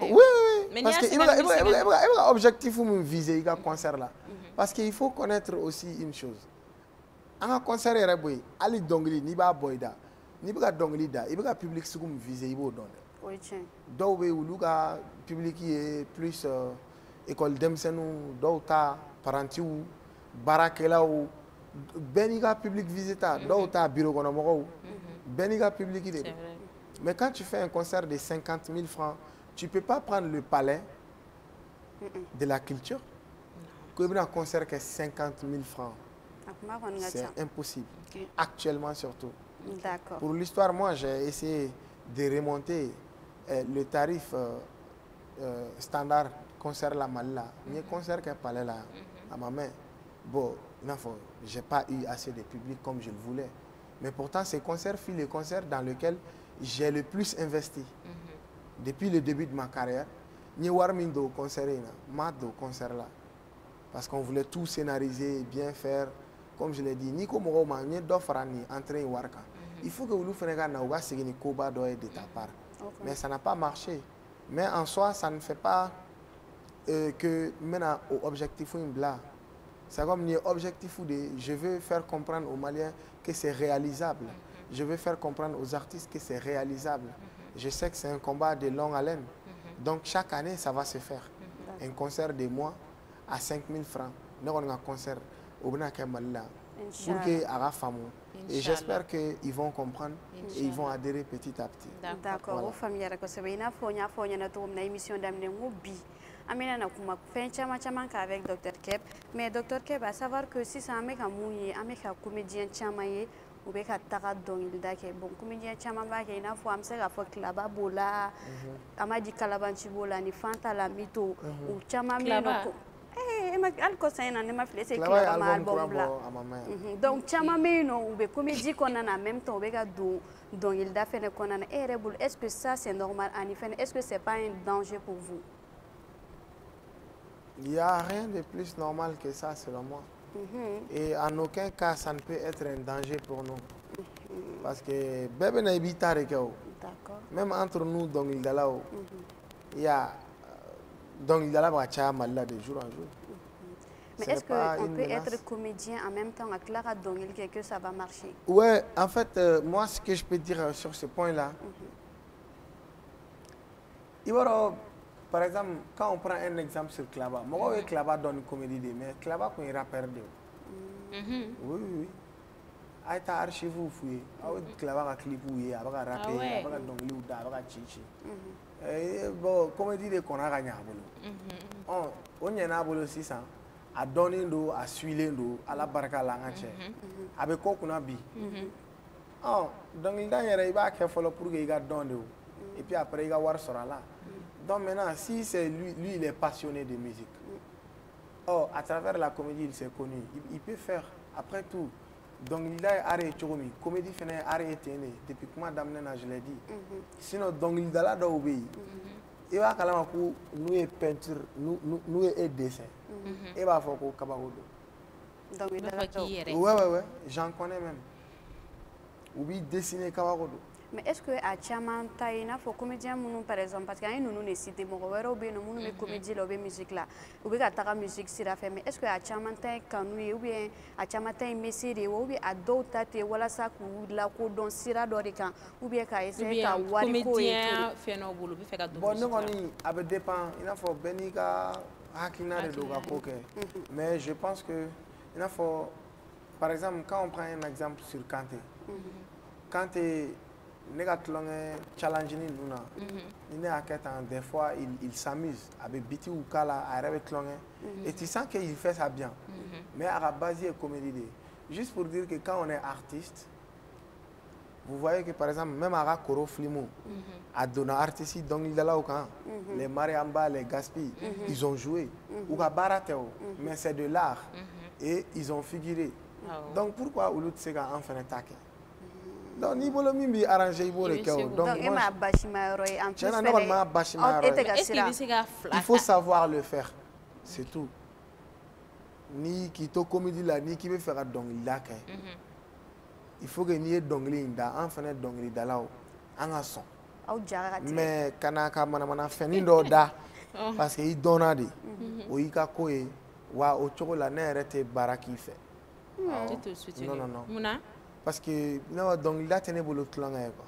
oui parce que i bɛ ka objectif min viser i ka concert la parce que il faut connaître aussi une chose an ka concert yɛrɛ bɔ yen hali dɔnkili n'i b'a bɔ i da n'i bɛ ka dɔnkili da i bɛ ka public sugu min viser i b'o dɔn dɛ o ye tiɲɛ dɔw bɛ yen olu ka public ye plus école denmisɛnninw dɔw ta parantiw baarakɛlaw bɛɛ n'i ka public visita dɔw ta bureau kɔnɔ mɔgɔw bɛɛ n'i ka public de don mais quand tu fais un concert de 50 000 francs tu peux pas prendre le palais de la culture ko i bɛna concert kɛ 50 000 francs c'est impossible actuellement surtout d'accord pour l'histoire moi j'ai essayé de remonter le tarif standard concert la Mali la n ye concert kɛ palais la à ma main bon i n'a fɔ j'ai pas eu assez de public comme je le voulais mais pourtant ces concerts fut les concerts dans lesquels j'ai le plus investi depuis le début de ma carrière n ye wari min don concert in na n m'a don concert la parce qu'on voulait tout scénariser bien faire comme je l'ai dit n'i ko mɔgɔw ma n ye dɔ fara nin entrée in wari kan il faut que olu fana ka na u ka segin ni koba dɔ ye de ta part mais ça n'a pas marché mais en soi ça ne fait pas que n bɛna o objectif in bila c'est comme nin ye objectif de je veux faire comprendre aux Maliens que c'est réalisable je veux faire comprendre aux artistes que c'est réalisable je sais que c'est un combat de longue haleine donc chaque année ça va se faire un concert de mois à 5 000 francs ne kɔni ka concert o bɛna kɛ Mali la pour que a ka faamu et j'espère que ils vont comprendre et ils vont adhérer petit à petit d'accord o faamuyara kosɛbɛ i n'a fɔ n y'a fɔ aw ɲɛna cogo min na émission daminɛ n ko bi an bɛna na kuma fɛn caman caman kan avec Dr Keb mais Dr Keb à savoir que sisan an bɛ ka mun ye an bɛ ka comédien caman ye u bɛ ka taga dɔnkilida kɛ bon comédien caman b'a kɛ i n'a fɔ an bɛ se k'a fɔ Kilaba b'o la Amadi Kalabanci b'o la ni Fanta Lamito u caman bɛ yen nɔ hali kɔsan in na ne ma fili c'est Kilaba ma album bila donc caman bɛ yen nɔ u bɛ comédie kɔnɔna na en même temps u bɛ ka don dɔnkilida fɛnɛ kɔnɔna na e yɛrɛ bolo est-ce que ça c'est normal ani fɛnɛ est-ce que c'est pas un danger pour vous? Il n'y a rien de plus normal que ça selon moi. Et en aucun cas ça ne peut être un danger pour nous. Parce que bébé n'a pas de même entre nous dɔnkilidalaw il y a dɔnkilidala bɛ ka caya Mali la de jour en jour. Mais est-ce qu'on peut être comédien en même temps à tila ka dɔnkili kɛ que ça va marcher? Ouais, en fait moi ce que je peux dire sur ce point-là i b'a dɔn par exemple quand on prend un exemple sur Kilaba mɔgɔw ye Kilaba dɔn ni comédie de mais Kilaba tun ye rappeur de ye oui a ye taa archive f'u ye aw ye Kilaba ka clipw ye a bɛ ka rapper a bɛ ka dɔnkiliw da a bɛ ka ci bon comédie de kɔnna ka ɲɛ a bolo o ɲɛna a bolo sisan a dɔnnen don a suilen don Ala barika la an ka cɛ a bɛ ko kunna bi dɔnkilida yɛrɛ i b'a kɛ fɔlɔ pour que i ka dɔn de o et puis après i ka wari sɔrɔ a la donc maintenant si c'est lui il est passionné de musique à travers la comédie il s'est connu il peut faire après tout dɔnkilida ye art ye cogo min comédie fana ye art ye ten de depuis kuma daminɛ na je l'ai dit sinon dɔnkilidala dɔw bɛ yen i b'a kalama ko n'u ye peinture n'u ye dessin e b'a fɔ ko kabako don ouais j'en connais même u b'i dessiner kabako don. Mais est-ce que à caman ta i n'a fɔ comédien minnu par exemple parce que an ye ninnu de citer mɔgɔ wɛrɛw bɛ yen nɔ minnu bɛ comédie la u bɛ musique la u bɛ ka taga musique sira fɛ mais est-ce que a caman ta ye kanu ye ou bien a caman ta ye métier de ye ou bien a dɔw ta ten walasa k'u lakodɔn sira dɔ de kan ou bien k'a essayer ka wari ko ye bon ne kɔni a bɛ dépend i n'a fɔ bɛɛ n'i ka hakilina de don ka ko kɛ mais je pense que i n'a fɔ par exemple quand on prend un exemple sur Kanté Kanté ne ka tulonkɛ challenge ninnu na ni ne y'a kɛ tan des fois il s'amuse a bɛ bitiw k'a la a yɛrɛ bɛ tulonkɛ et tu sens qu'il fait ça bien mais à la base il est comédie de juste pour dire que quand on est artiste vous voyez que par exemple même à la koro filmo a donné artistes dɔnkilidalaw kan les Mariamba les Gaspi ils ont joué ou ka baara tɛ o mais c'est de l'art et ils ont figuré donc pourquoi olu tɛ se ka an fɛnɛ ta kɛ donc ni bolo min b'i arranger i b'o de kɛ o donc e m'a basima yɔrɔ ye en plus tiɲɛna ne kɔni m'a basima yɔrɔ ye est-ce qu'il bɛ se ka il faut savoir le faire c'est tout ni k'i to comédie la ni k'i bɛ fɛ ka dɔnkilida kɛ il faut que n'i ye dɔnkili in da an fɛnɛ dɔnkilidalaw an ka sɔn aw jara ka tigɛ mais kana ka manamana fɛnnin dɔ da parce que i dɔnna de o y'i ka ko ye wa o cogo la ne yɛrɛ tɛ baara k'i fɛ non non non munna parce que ne ka dɔnkilida tɛ ne bolo tulonkɛ ye quoi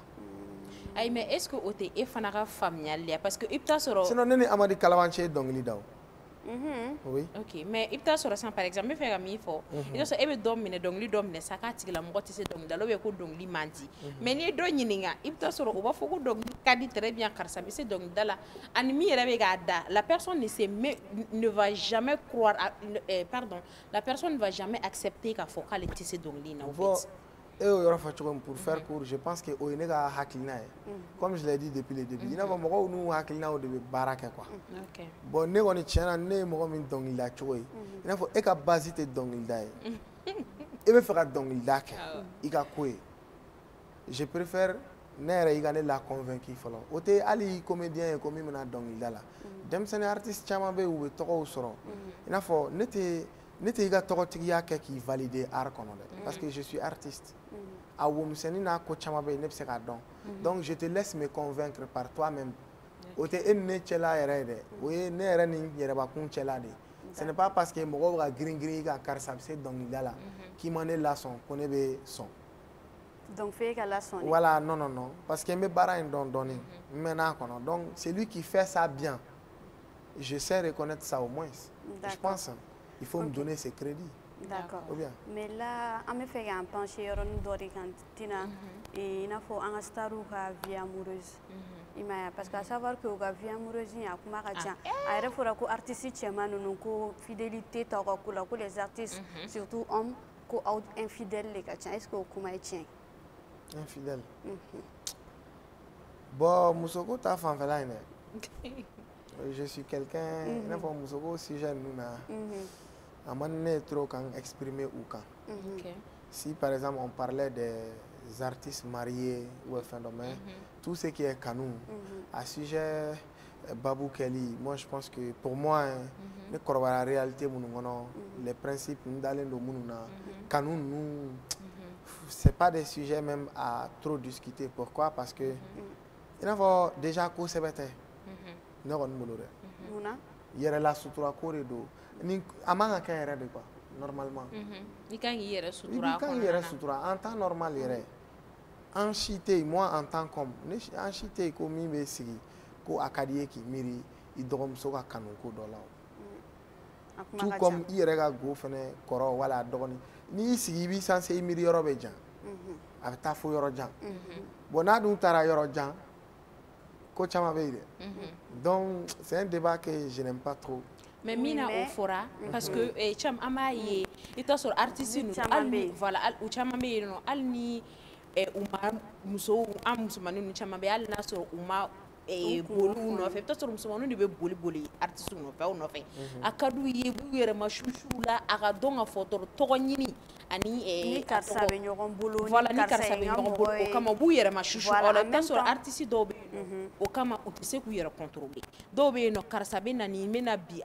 ayi mais est-ce que o tɛ e fana ka faamuyali ye parce que i bɛ taa sɔrɔ sinon ne ni Amadi Kalabanci ye dɔnkili da o oui ok mais i bɛ taa sɔrɔ sisan par exemple n bɛ fɛ ka min fɔ i b'a sɔrɔ e bɛ dɔ minɛ dɔnkili dɔ minɛ sa k'a tigilamɔgɔ tɛ se dɔnkilidala ou bien ko dɔnkili man di mais n'i ye dɔ ɲininka i bɛ taa sɔrɔ o b'a fɔ ko dɔnkili ka di très bien karisa bɛ se dɔnkilida la ani min yɛrɛ bɛ k'a da la personne ne va jamais croire pardon la personne ne va jamais accepter k'a fɔ k'ale tɛ se dɔnkili in na au fait et y'o yɔrɔ fɔ cogo min pour faire court je pense que o ye ne ka hakilina ye comme je l'ai dit depuis le début i n'a fɔ mɔgɔw n'u hakilinaw de bɛ baara kɛ quoi bon ne kɔni tiɲɛna ne ye mɔgɔ min dɔnkilida cogo ye i n'a fɔ e ka base tɛ dɔnkilida ye e bɛ fɛ ka dɔnkilida kɛ i ka ko ye je préfère ne yɛrɛ i ka ne la convaincre fɔlɔ o tɛ hali comédien ye ko min bɛna dɔnkilida la denmisɛnnin artiste caman bɛ yen u bɛ tɔgɔw sɔrɔ i n'a fɔ ne tɛ i ka tɔgɔtigiya kɛ k'i valider art kɔnɔ dɛ parce que je suis artiste a womisɛnnin n'a ko caman bɛ yen ne bɛ se k'a dɔn donc je te laisse me convaincre par toi-même o tɛ e ni ne cɛla yɛrɛ ye dɛ o ye ne yɛrɛ ni yɛrɛbakun cɛla de ce n'est pas parce que mɔgɔw bɛ ka girin-girin i kan karisa bɛ se dɔnkilida la k'i ma ne lasɔn ko ne bɛ sɔn donc f'e ka lasɔn voilà non non non parce que n bɛ baara in dɔn dɔɔnin n mɛnna a kɔnɔ donc celui qui fait ça bien je sais reconnaître ça au moins je pense il faut me donner ses crédits. D'accord. Mais là, on me fait un pencher sur une dori cantina et il faut un star ou la vie amoureuse. Parce qu'à savoir que la vie amoureuse, il y a kuma kacha. Il faut que artistes chema nous ko fidélité ta ko la ko les artistes surtout hommes ko infidèles les kacha. Est-ce que kuma est tien? Infidèle. Bon, musoko ta fan fela ine. Je suis quelqu'un, il faut musoko si jeune nous na. À trop quand exprimer ou quand. Si par exemple on parlait des artistes mariés ou enfin tout ce qui est canon, à sujet Babou Kelly, moi je pense que pour moi, la réalité, les principes, canon, c'est pas des sujets même à trop discuter. Pourquoi? Parce que il y a déjà quoi c'est bête. Il y a la sutura corridor. Ni amanga ka yɛrɛ de quoi normalement ni kan k'i yɛrɛ sutura i kan k'i yɛrɛ sutura en temps normal yɛrɛ an si tɛ yen moi en tant qu'homme ne an si tɛ yen ko min bɛ sigi ko a ka di ye k'i miiri i dɔgɔmuso ka kanu ko dɔ la tout comme i yɛrɛ ka go fɛnɛ kɔrɔ wala a dɔgɔnin n'i y'i sigi i b'i sanse i miiri yɔrɔ bɛ jan a bɛ taa fo yɔrɔ jan bon n'a dun taara yɔrɔ jan ko caman bɛ yen dɛ donc c'est un débat que je n'aime pas trop. Mais mina o fora parce que cham amaye ita sor artiste nu albi voilà u chama be no alni uma muso am musumanu nu chama be alna sor uma bolu no fe to sor musumanu de be boli artiste no fe o no fe akadu ye bu yere ma chouchou la aka donga photo to nyini ani ni karsa be ñogon bolo voilà ni karsa be ñogon bolo o kama bu yere ma chouchou o ta sor artiste do be o kama o tise ku yere contrôler do be no karsa be nani mena bi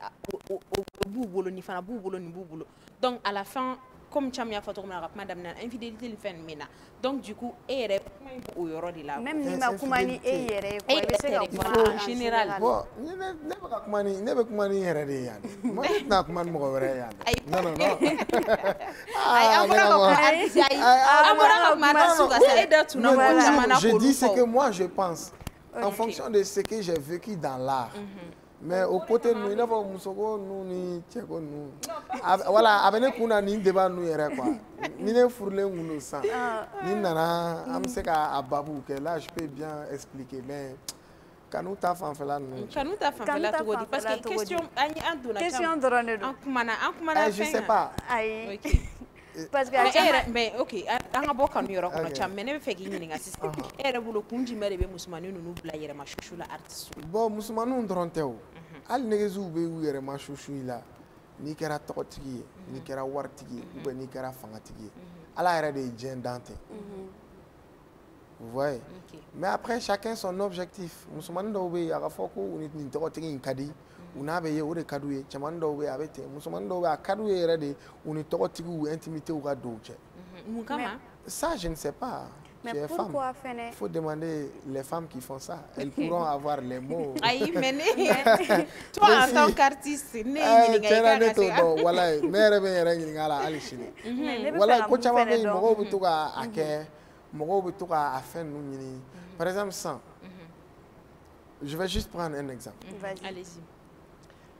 bu bolo ni fana bu bolo ni bu bolo donc à la fin comme Chamia photo comme madame na infidélité le fait mena donc du coup ere o yoro de la même ni ma kuma ni yere ko be se ka en général bon ne ba kuma ni ne be kuma ni yere de ya mo na kuma mo were ya non non non ay amora ko ma suka se da tu na ko chamana ko je dis ce que moi je pense en fonction de ce que j'ai vécu dans l'art. Mais au côté nous, il n'y a pas musoko nous ni tcheko nous. Voilà, avec nous kuna ni débat nous yere quoi. ni ne furulen kun don san ni nana an bɛ se k'a babu kɛ là je peux bien expliquer mais kanu ta fanfɛla ninnu kanu ta fanfɛla cogo di parce que question an donna question dɔrɔn de don an kumana je sais pas ayi ok parce que mais ok an ka bɔ kanu yɔrɔ kɔnɔ ca mais ne bɛ fɛ k'i ɲininka sisan e yɛrɛ bolo kun jumɛn de bɛ musomanin ninnu bila yɛrɛma chuchu la artiste bon musomaninw dɔrɔn tɛ o hali nɛgɛsiw bɛ u yɛrɛma chuchu i la n'i kɛra tɔgɔtigi ye n'i kɛra waritigi ye ou bien n'i kɛra fangatigi ye ala yɛrɛ de ye diɲɛ dan ten vous voyez mais après chacun son objectif musomanin dɔw bɛ yen a ka fɔ ko nin tɔgɔtigi in ka di u n'a bɛ ye o de ka d'u ye cɛmanin dɔw bɛ yen a bɛ ten musomanin dɔw bɛ yen a ka d'u ye yɛrɛ de u ni tɔgɔtigiw intimité ka don u cɛ mun kama ça je ne sais pas. Mais tu es femme. Il faut demander les femmes qui font ça. Elles pourront avoir les mots. Aïe, mais toi, en tant qu'artiste, voilà, voilà, ko caman bɛ yen mɔgɔw bɛ to k'a kɛ, mɔgɔw bɛ to k'a fɛn ninnu ɲini. Par exemple, san. Je vais juste prendre un exemple. Allez-y.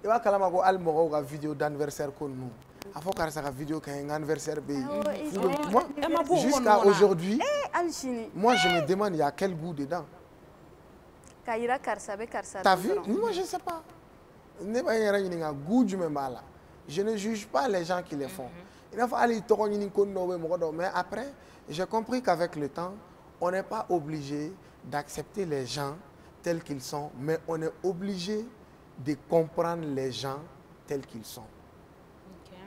I b'a kalama ko hali mɔgɔw ka vidéo d'anniversaire ko ninnu. A fɔ karisa ka vidéo ka ɲi n ka anniversaire bɛ yen. Moi, jusqu'à aujourd'hui, moi je me demande il y a quel goût dedans. T'as vu? Moi je ne sais pas. Ne b'a yɛrɛ ɲininka goût jumɛn b'a la. Je ne juge pas les gens qui les font. Il n'a pas hali tɔgɔ ɲini ko dɔw bɛ mɔgɔ dɔw mais après j'ai compris qu'avec le temps on n'est pas obligé d'accepter les gens tels qu'ils sont mais on est obligé de comprendre les gens tels qu'ils sont.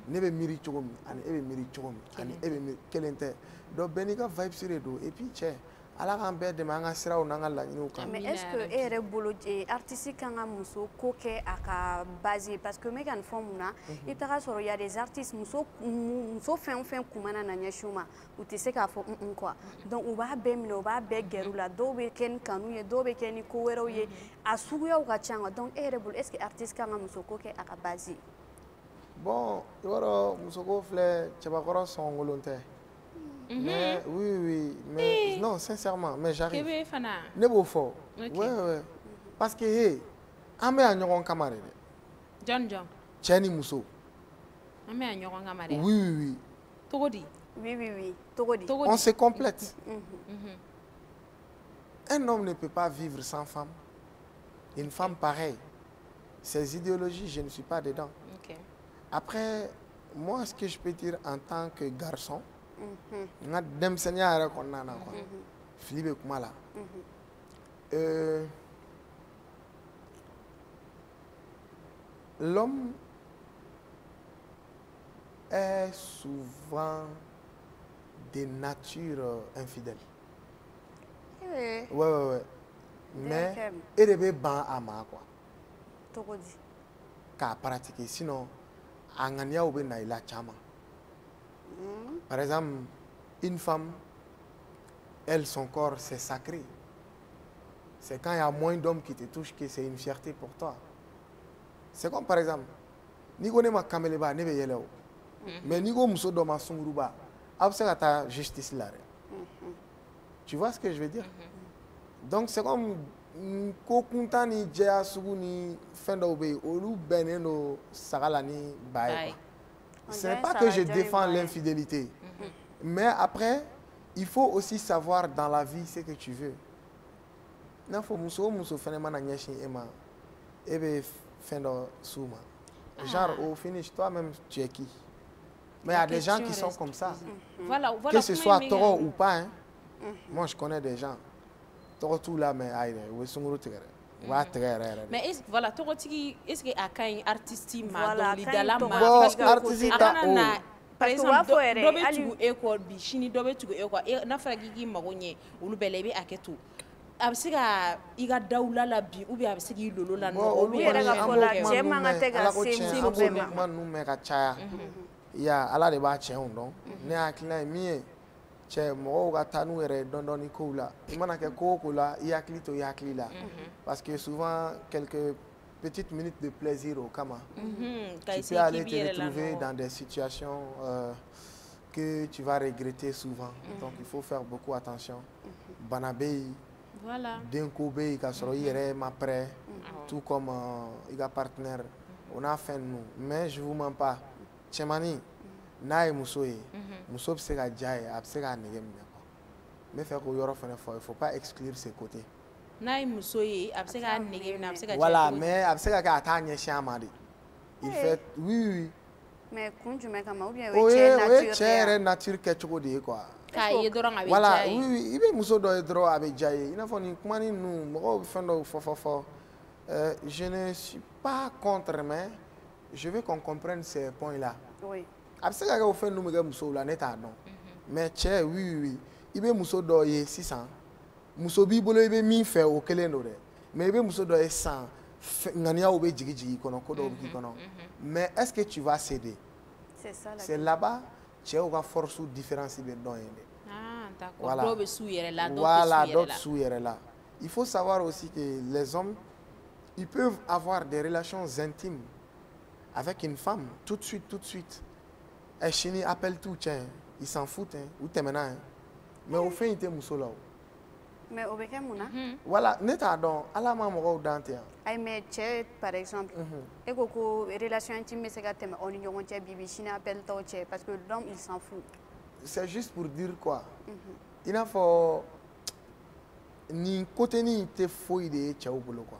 Ne bɛ miiri cogo min ani e bɛ miiri cogo min ani e bɛ miiri kelen tɛ donc bɛɛ n'i ka vibes de don et puis cɛ ala k'an bɛɛ dɛmɛ an ka siraw n'an ka laɲiniw kan. Mais est-ce que e yɛrɛ bolo artiste kan ka muso ko kɛ a ka base ye parce que n bɛ ka nin fɔ mun na i bɛ taga sɔrɔ y a des artistes muso fɛn o fɛn kun mana na ɲɛsin u ma u tɛ se k'a fɔ quoi donc u b'a bɛɛ minɛ u b'a bɛɛ gɛrɛ u la dɔw bɛ kɛ ni kanu ye dɔw bɛ kɛ ni ko wɛrɛw ye a suguyaw ka ca donc e yɛrɛ bolo est-ce que artiste kan ka muso ko kɛ a ka base ye. Bon, i b'a dɔn musoko filɛ cɛbakɔrɔ sɔngɔkolon tɛ. Mais oui, mais non, sincèrement, mais j'arrive. Ne b'o fɔ. Ouais. Parce que hey, an bɛ yan ɲɔgɔn kama de dɛ. Jɔn. Cɛ ni muso. An bɛ yan ɲɔgɔn kama de. Oui. Togo di? Oui. Togo di? On se complète. Un homme ne peut pas vivre sans femme. Une femme pareille. Ces idéologies, je ne suis pas dedans. Après, moi, ce que je peux dire en tant que garçon, l'homme est souvent de nature infidèle. Ouais. Mais il est bien à ma quoi. Qu'à pratiquer, sinon. Par exemple, une femme, elle, son corps, c'est sacré. C'est quand il y a moins d'hommes qui te touchent que c'est une fierté pour toi. C'est comme par exemple, ni ko ne ma kameleba ne be yele o. Mais ni ko muso do ma sunguruba, absaka ta justice là. Tu vois ce que je veux dire? Donc c'est comme ko kunta ni jɛya sugu ni fɛn dɔw bɛ yen olu bɛnnen don sagala ni ba ye. Ce n'est pas que je défends l'infidélité, mais après il faut aussi savoir dans la vie ce que tu veux. N'a fɔ muso o muso fɛnɛ mana ɲɛsin e ma e bɛ fɛn dɔ s'u ma. Genre au finish toi-même tu es qui? Mais il y a des gens qui sont comme ça. Que ce soit tɔgɔ ou pas, hein. Moi je connais des gens. Tout là mais aïe ou sunguru tigere mais voilà togotigi est-ce que a kañ artiste ma donc lidala ma parce que artiste ta o par exemple dɔ bɛ tugu école bi sini dɔ bɛ tugu école n'a fɔra k'i mago ɲɛ olu bɛɛ la i bɛ hakɛ to a bɛ se ka i ka dawula la bi ou bien a bɛ se k'i lolo la nɔgɔ olu yɛrɛ ka fɔ la cɛ man ka tɛ ka se muso bɛɛ ma kuma ninnu mɛn ka caya ya ala de b'a cɛnw dɔn ne hakilina ye min ye cɛ mɔgɔw ka taa n'u yɛrɛ dɔndɔni kow la i mana kɛ ko o ko la i hakili to i hakili la parce que souvent quelques petites minutes de plaisir au kama tu peux aller te retrouver dans des situations que tu vas regretter souvent donc il faut faire beaucoup attention bana bɛ yen den ko bɛ yen k'a sɔrɔ i yɛrɛ ma prêt tout comme i ka partenaire o n'a fɛn ninnu mais je vous mens pas cɛmannin n'a ye muso ye muso bɛ se ka diya ye a bɛ se k'a nege minɛ quoi n bɛ fɛ k'o yɔrɔ fana fɔ il faut pas exclure ses côtés n'a ye muso ye a bɛ se k'a nege minɛ a bɛ se ka voilà mais a bɛ se ka kɛ a t'a ɲɛsin a ma de il fait oui mais kun jumɛn kama ou bien o ye cɛ yɛrɛ nature kɛcogo de ye quoi k'a ye dɔrɔn a bɛ voilà diya ye oui i bɛ muso dɔ ye dɔrɔn a bɛ diya ye i n'a fɔ nin kuma ninnu mɔgɔw bɛ fɛn dɔw fɔ je ne suis pas contre mais je veux qu'on comprenne ces points là oui a bɛ se ka kɛ o fɛn ninnu bɛ kɛ musow la ne t'a dɔn mais cɛ oui i bɛ muso dɔ ye sisan muso b'i bolo i bɛ min fɛ o kelen don dɛ mais i bɛ muso dɔ ye sisan ŋaniyaw bɛ jigin jigin i kɔnɔ ko dɔw bɛ k'i kɔnɔ mais est-ce que tu vas céder c'est là-bas cɛw ka force différence bɛ dɔn yen dɛ voilà dɔw bɛ s'u yɛrɛ la voilà dɔw bɛ s'u yɛrɛ la il faut savoir aussi que les hommes ils peuvent avoir des relations intimes avec une femme tout de suite et chini appelle tout tiens ils s'en foutent hein ou tɛmɛna hein mais au fait il tɛ muso la o mais o bɛ kɛ mun na voilà ne t'a dɔn ala ma mɔgɔw dan tɛ yan ayi mais cɛ par exemple e ko ko relation intime bɛ se ka tɛmɛ aw ni ɲɔgɔn cɛ bi sini appelle t'aw cɛ parce que l'homme il s'en fout c'est juste pour dire quoi i n'a fɔ nin côté nin tɛ foyi de ye cɛw bolo quoi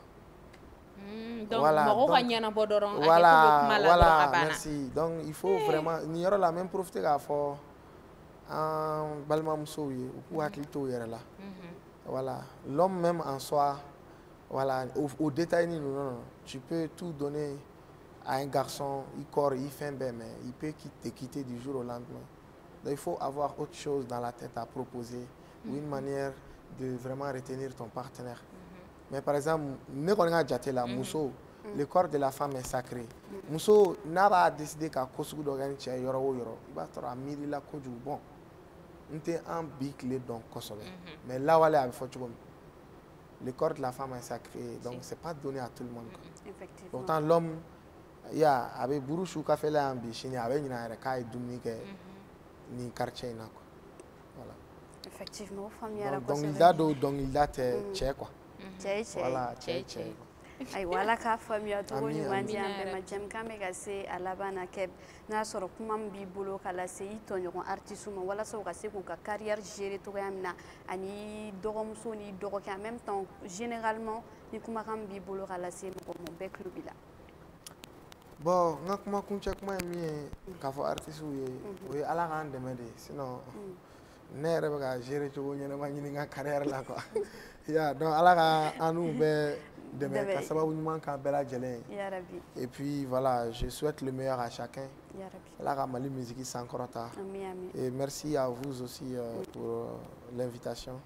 donc mɔgɔw ka ɲɛnabɔ dɔrɔn a kɛ to kuma la dɔrɔn a banna merci donc il faut vraiment nin yɔrɔ la n bɛ profiter k'a fɔ an balimamusow ye u k'u hakili to u yɛrɛ la voilà l'homme même en soi voilà au détail ni non tu peux tout donner à un garçon il corps il fait bien mais il peut te quitter du jour au lendemain donc il faut avoir autre chose dans la tête à proposer ou une manière de vraiment retenir ton partenaire mais par exemple ne kɔni ka jate la muso le corps de la femme est sacré muso n'a b'a décider ka ko sugu dɔ kɛ ni cɛ yɔrɔ o yɔrɔ i b'a sɔrɔ a miirila kojugu bon n tɛ an bi tile dɔn kosɛbɛ mais lawale a bɛ fɔ cogo min le corps de la femme est sacré donc c'est pas donné à tout le monde effectivement pourtant l'homme ya a bɛ buru su kafɛla yan bi sini a bɛ ɲinɛ a yɛrɛ k'a ye dumuni kɛ nin quartier in na quoi voilà effectivement faamuyara donc dɔnkilida dɔw dɔnkilida tɛ cɛ quoi cɛ voilà cɛ ayiwa ala k'a faamuya cogo ɲuman di an bɛɛ ma jɛmukan bɛ ka se a laban na kɛ n'a sɔrɔ kuma min b'i bolo ka lase i tɔɲɔgɔn artiste ma walasa u ka se k'u ka carrière gérer cogoya min na ani dɔgɔmuso ni dɔgɔkɛ en même temps généralement ni kumakan min b'i bolo ka lase mɔgɔ ma bɛɛ tulo b'i la bon n ka kuma kuncɛ kuma ye min ye k'a fɔ artistes ye o ye ala k'an dɛmɛ de sinon ne yɛrɛ bɛ ka gérer cogo ɲɛnama ɲini n ka carrière la quoi ya donc ala ka an n'u bɛɛ dɛmɛ ka sababu ɲuman k'an bɛɛ lajɛlen ye et puis voilà je souhaite le meilleur à chacun ala ka Mali musique sankɔrɔta et merci à vous aussi pour l'invitation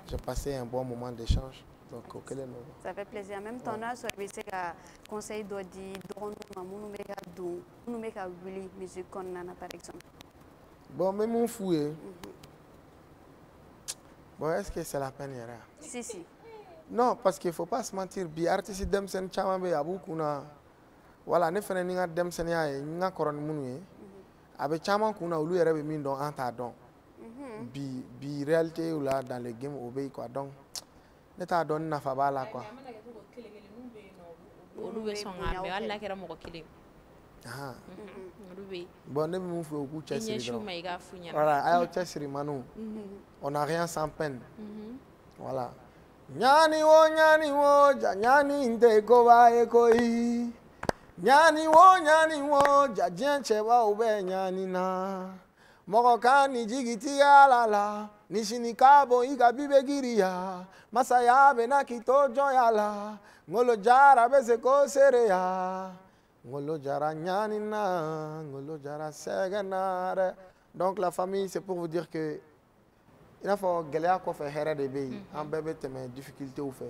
j'ai passé un bon moment d'échange donc o kelen don ça fait plaisir en même temps n'a sɔrɔ i bɛ se ka conseil dɔ di dɔgɔninw ma minnu bɛ ka don minnu bɛ ka wuli musique kɔnɔna na par exemple bon n bɛ mun f'u ye bon est-ce que c'est la peine yɛrɛ si non parce qu'il faut pas se mentir bi artiste denmisɛnnin caman bɛ yen a b'u kunna voilà ne fana ni n ka denmisɛnninya ye n ka kɔrɔ ni minnu ye a bɛ caman kunna olu yɛrɛ bɛ min dɔn an t'a dɔn bi réalité u la dans le game o bɛ yen quoi donc ne t'a dɔn ni nafa b'a la quoi olu bɛ sɔn k'a mɛn hali n'a kɛra mɔgɔ kelen olu bɛ yen bon ne bɛ mun fɔ u k'u cɛ siri ɲɛsiw ma i k'a f'u ɲɛna voilà a y'aw cɛ siri manu on n'a rien sans peine voilà ɲani wo ja ɲani n tɛ koba ye koyi ɲani wo ja diɲɛ cɛbaw bɛ ɲani na mɔgɔ ka ni jigi tigɛ ala la ni sini ka bon i ka bi bɛ giriya masaya bɛ na k'i to jɔnya la ngolo jara bɛ se ko seereya ngolo jara ɲani na ngolo jara sɛgɛ na dɛ donc la famille c'est pour vous dire que i n'a fɔ gɛlɛya kɔfɛ hɛrɛ de bɛ yen an bɛɛ bɛ tɛmɛ difficultés fɛ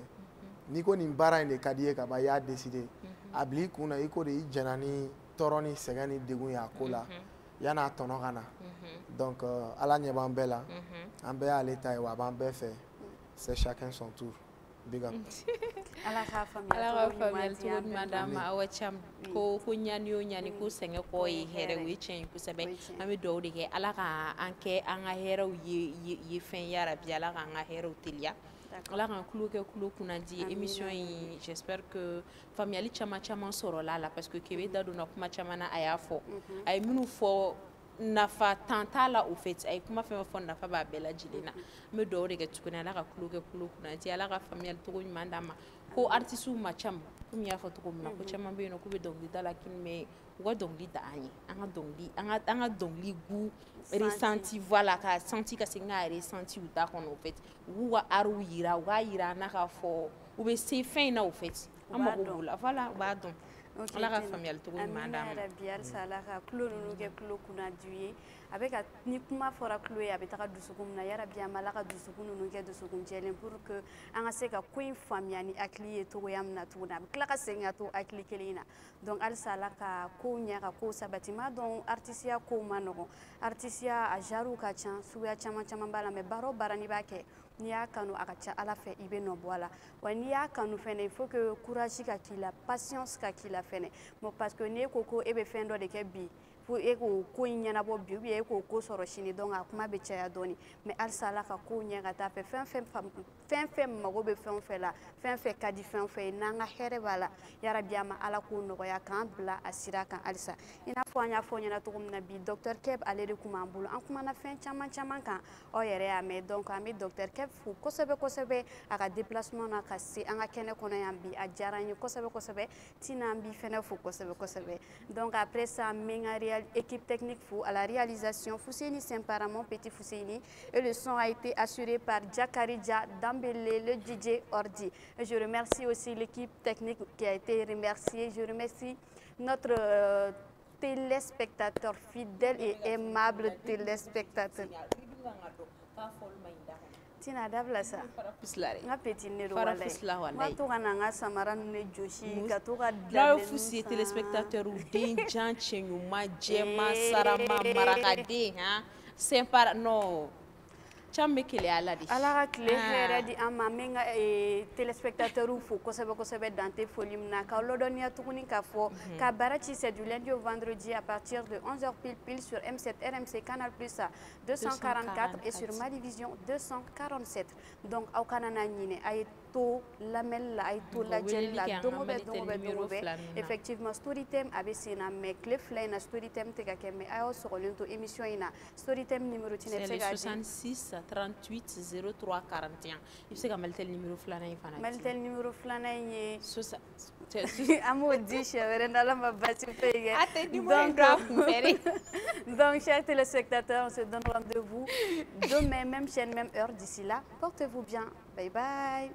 n'i ko nin baara in de ka di ye ka ban i y'a décider a bila i kun na i ko de i jɛnna ni tɔɔrɔ ni sɛgɛn ni degun ye a ko la yan'a tɔnɔ ka na donc ala ɲɛ b'an bɛɛ la an bɛɛ y'ale ta ye wa a b'an bɛɛ fɛ c'est chacun son tour big up ala k'a faamuyali cogo ɲuman d'an ma Awa Thiam ko ɲani o ɲani ko sɛgɛn kɔ ye hɛrɛ o ye tiɲɛ ye kosɛbɛ an bɛ dugawu de kɛ ala ka an kɛ an ka hɛrɛw ye fɛn yarabi ala k'an ka hɛrɛw teliya ala k'an tulo kɛ tulo kunnadi émission in j'espère que faamuyali caman sɔrɔla la parce que Kebe da donna kuma caman na a y'a fɔ a ye minnu fɔ nafa tanta la au fait ay kuma fɛn fɔ nafa b'a bɛɛ lajɛlen na n bɛ dugawu de kɛ tuguni ala ka tulo kɛ tulo kunna ti ala ka faamuyali cogo ɲuman d'an ma ko artisiw ma ca komi y'a fɔ cogo min na ko caman bɛ yen nɔ k'u bɛ dɔnkilida la kini mɛ u ka dɔnkili da an ye an ka dɔnkili gu ressenti voilà ka senti ka segin ka ressenti u da kɔnɔ au fait u b'u ka ariw yira u k'a yira an na k'a fɔ u bɛ se fɛn in na au fait an mago b'o la voilà u b'a dɔn. Ala ka faamuyali cogo ɲuman d'an ma. Amina yarabi halisa Ala ka tulo ninnu kɛ tulo kunnadiw ye a bɛ ka ni kuma fɔra tulo ye a bɛ taga dusukun min na yarabi an b'Ala ka dusukun ninnu kɛ dusukun jɛlen pour que an ka se ka ko in faamuya ni hakili ye cogoya min na tuguni a bɛ tila ka segin ka to hakili kelen in na donc halisa Ala ka kow ɲɛ ka kow sabati m'a dɔn artisiya kow ma nɔgɔn artisiya a genre ka ca suguya caman caman b'a la mais baara o baara n'i b'a kɛ n'i y'a kanu a ka ca Ala fɛ i bɛ nɔ bɔ a la wa n'i y'a kanu fɛnɛ il faut que courage ka k'i la patience ka k'i la fɛnɛ bon parce que n'e ko ko e bɛ fɛn dɔ de kɛ bi pour e k'o ko in ɲɛnabɔ bi ou bien e k'o ko sɔrɔ sini donc a kuma bɛ caya dɔɔni mais halisa Ala ka kow ɲɛ ka taa fɛ fɛn fɛn mago bɛ fɛn o fɛn la fɛn fɛn ka di fɛn o fɛn ye n'an ka hɛrɛ b'a la yarabi an ma Ala k'o nɔgɔya k'an bila a sira kan halisa i n'a fɔ an y'a fɔ ɲɛna cogo min na bi docteur Kɛb ale de kun b'an bolo an kumana fɛn caman caman kan aw yɛrɛ y'a mɛn donc an bɛ docteur Kɛb fo kosɛbɛ kosɛbɛ a ka déplacement na ka se an ka kɛnɛ kɔnɔ yan bi a diyara n ye kosɛbɛ kosɛbɛ Tina an b'i fɛnɛ fo kosɛbɛ kosɛbɛ donc après ça n bɛ n ka équipe technique fo à la réalisation Fousseini Sempara mon petit Fousseini et le son a été assuré par Jakarija Dambele le DJ Ordi et je remercie aussi l'équipe technique qui a été remerciée je remercie notre téléspectateur fidèle et aimable téléspectateur Tina dabla sa nga petit ne do wallahi ma to kana nga samara ne joshi ka to ka la fusi téléspectateur ou den jan chenuma jema sarama marakade ha Sempara no chambe kele ala di ala ka kile hɛrɛ di an ma min ka téléspectateurs fo kosɛbɛ kosɛbɛ dante foli min na ka lɔdɔniya tuguni k'a fɔ ka baara ci c'est du lundi au vendredi à partir de 11h pile sur M7 RMC Canal Plus 244 et sur Malivision 247 donc aw kana na ɲinɛ a ye to lamɛnni la a ye to lajɛli la dongo bɛ effectivement Storytime a bɛ sen na mais tile fila in na Storytime tɛ ka kɛ mais a y'aw sɔgɔlen to émission in na Storytime numéro tine bɛ se ka di 66 38 03 41 i bɛ se ka Malitel numéro filanan in fana Malitel numéro filanan in ye an b'o di siɲɛ wɛrɛ n'Ala ma basi foyi kɛ donc chers téléspectateurs on se donne rendez-vous demain même chaîne même heure d'ici là portez-vous bien bye bye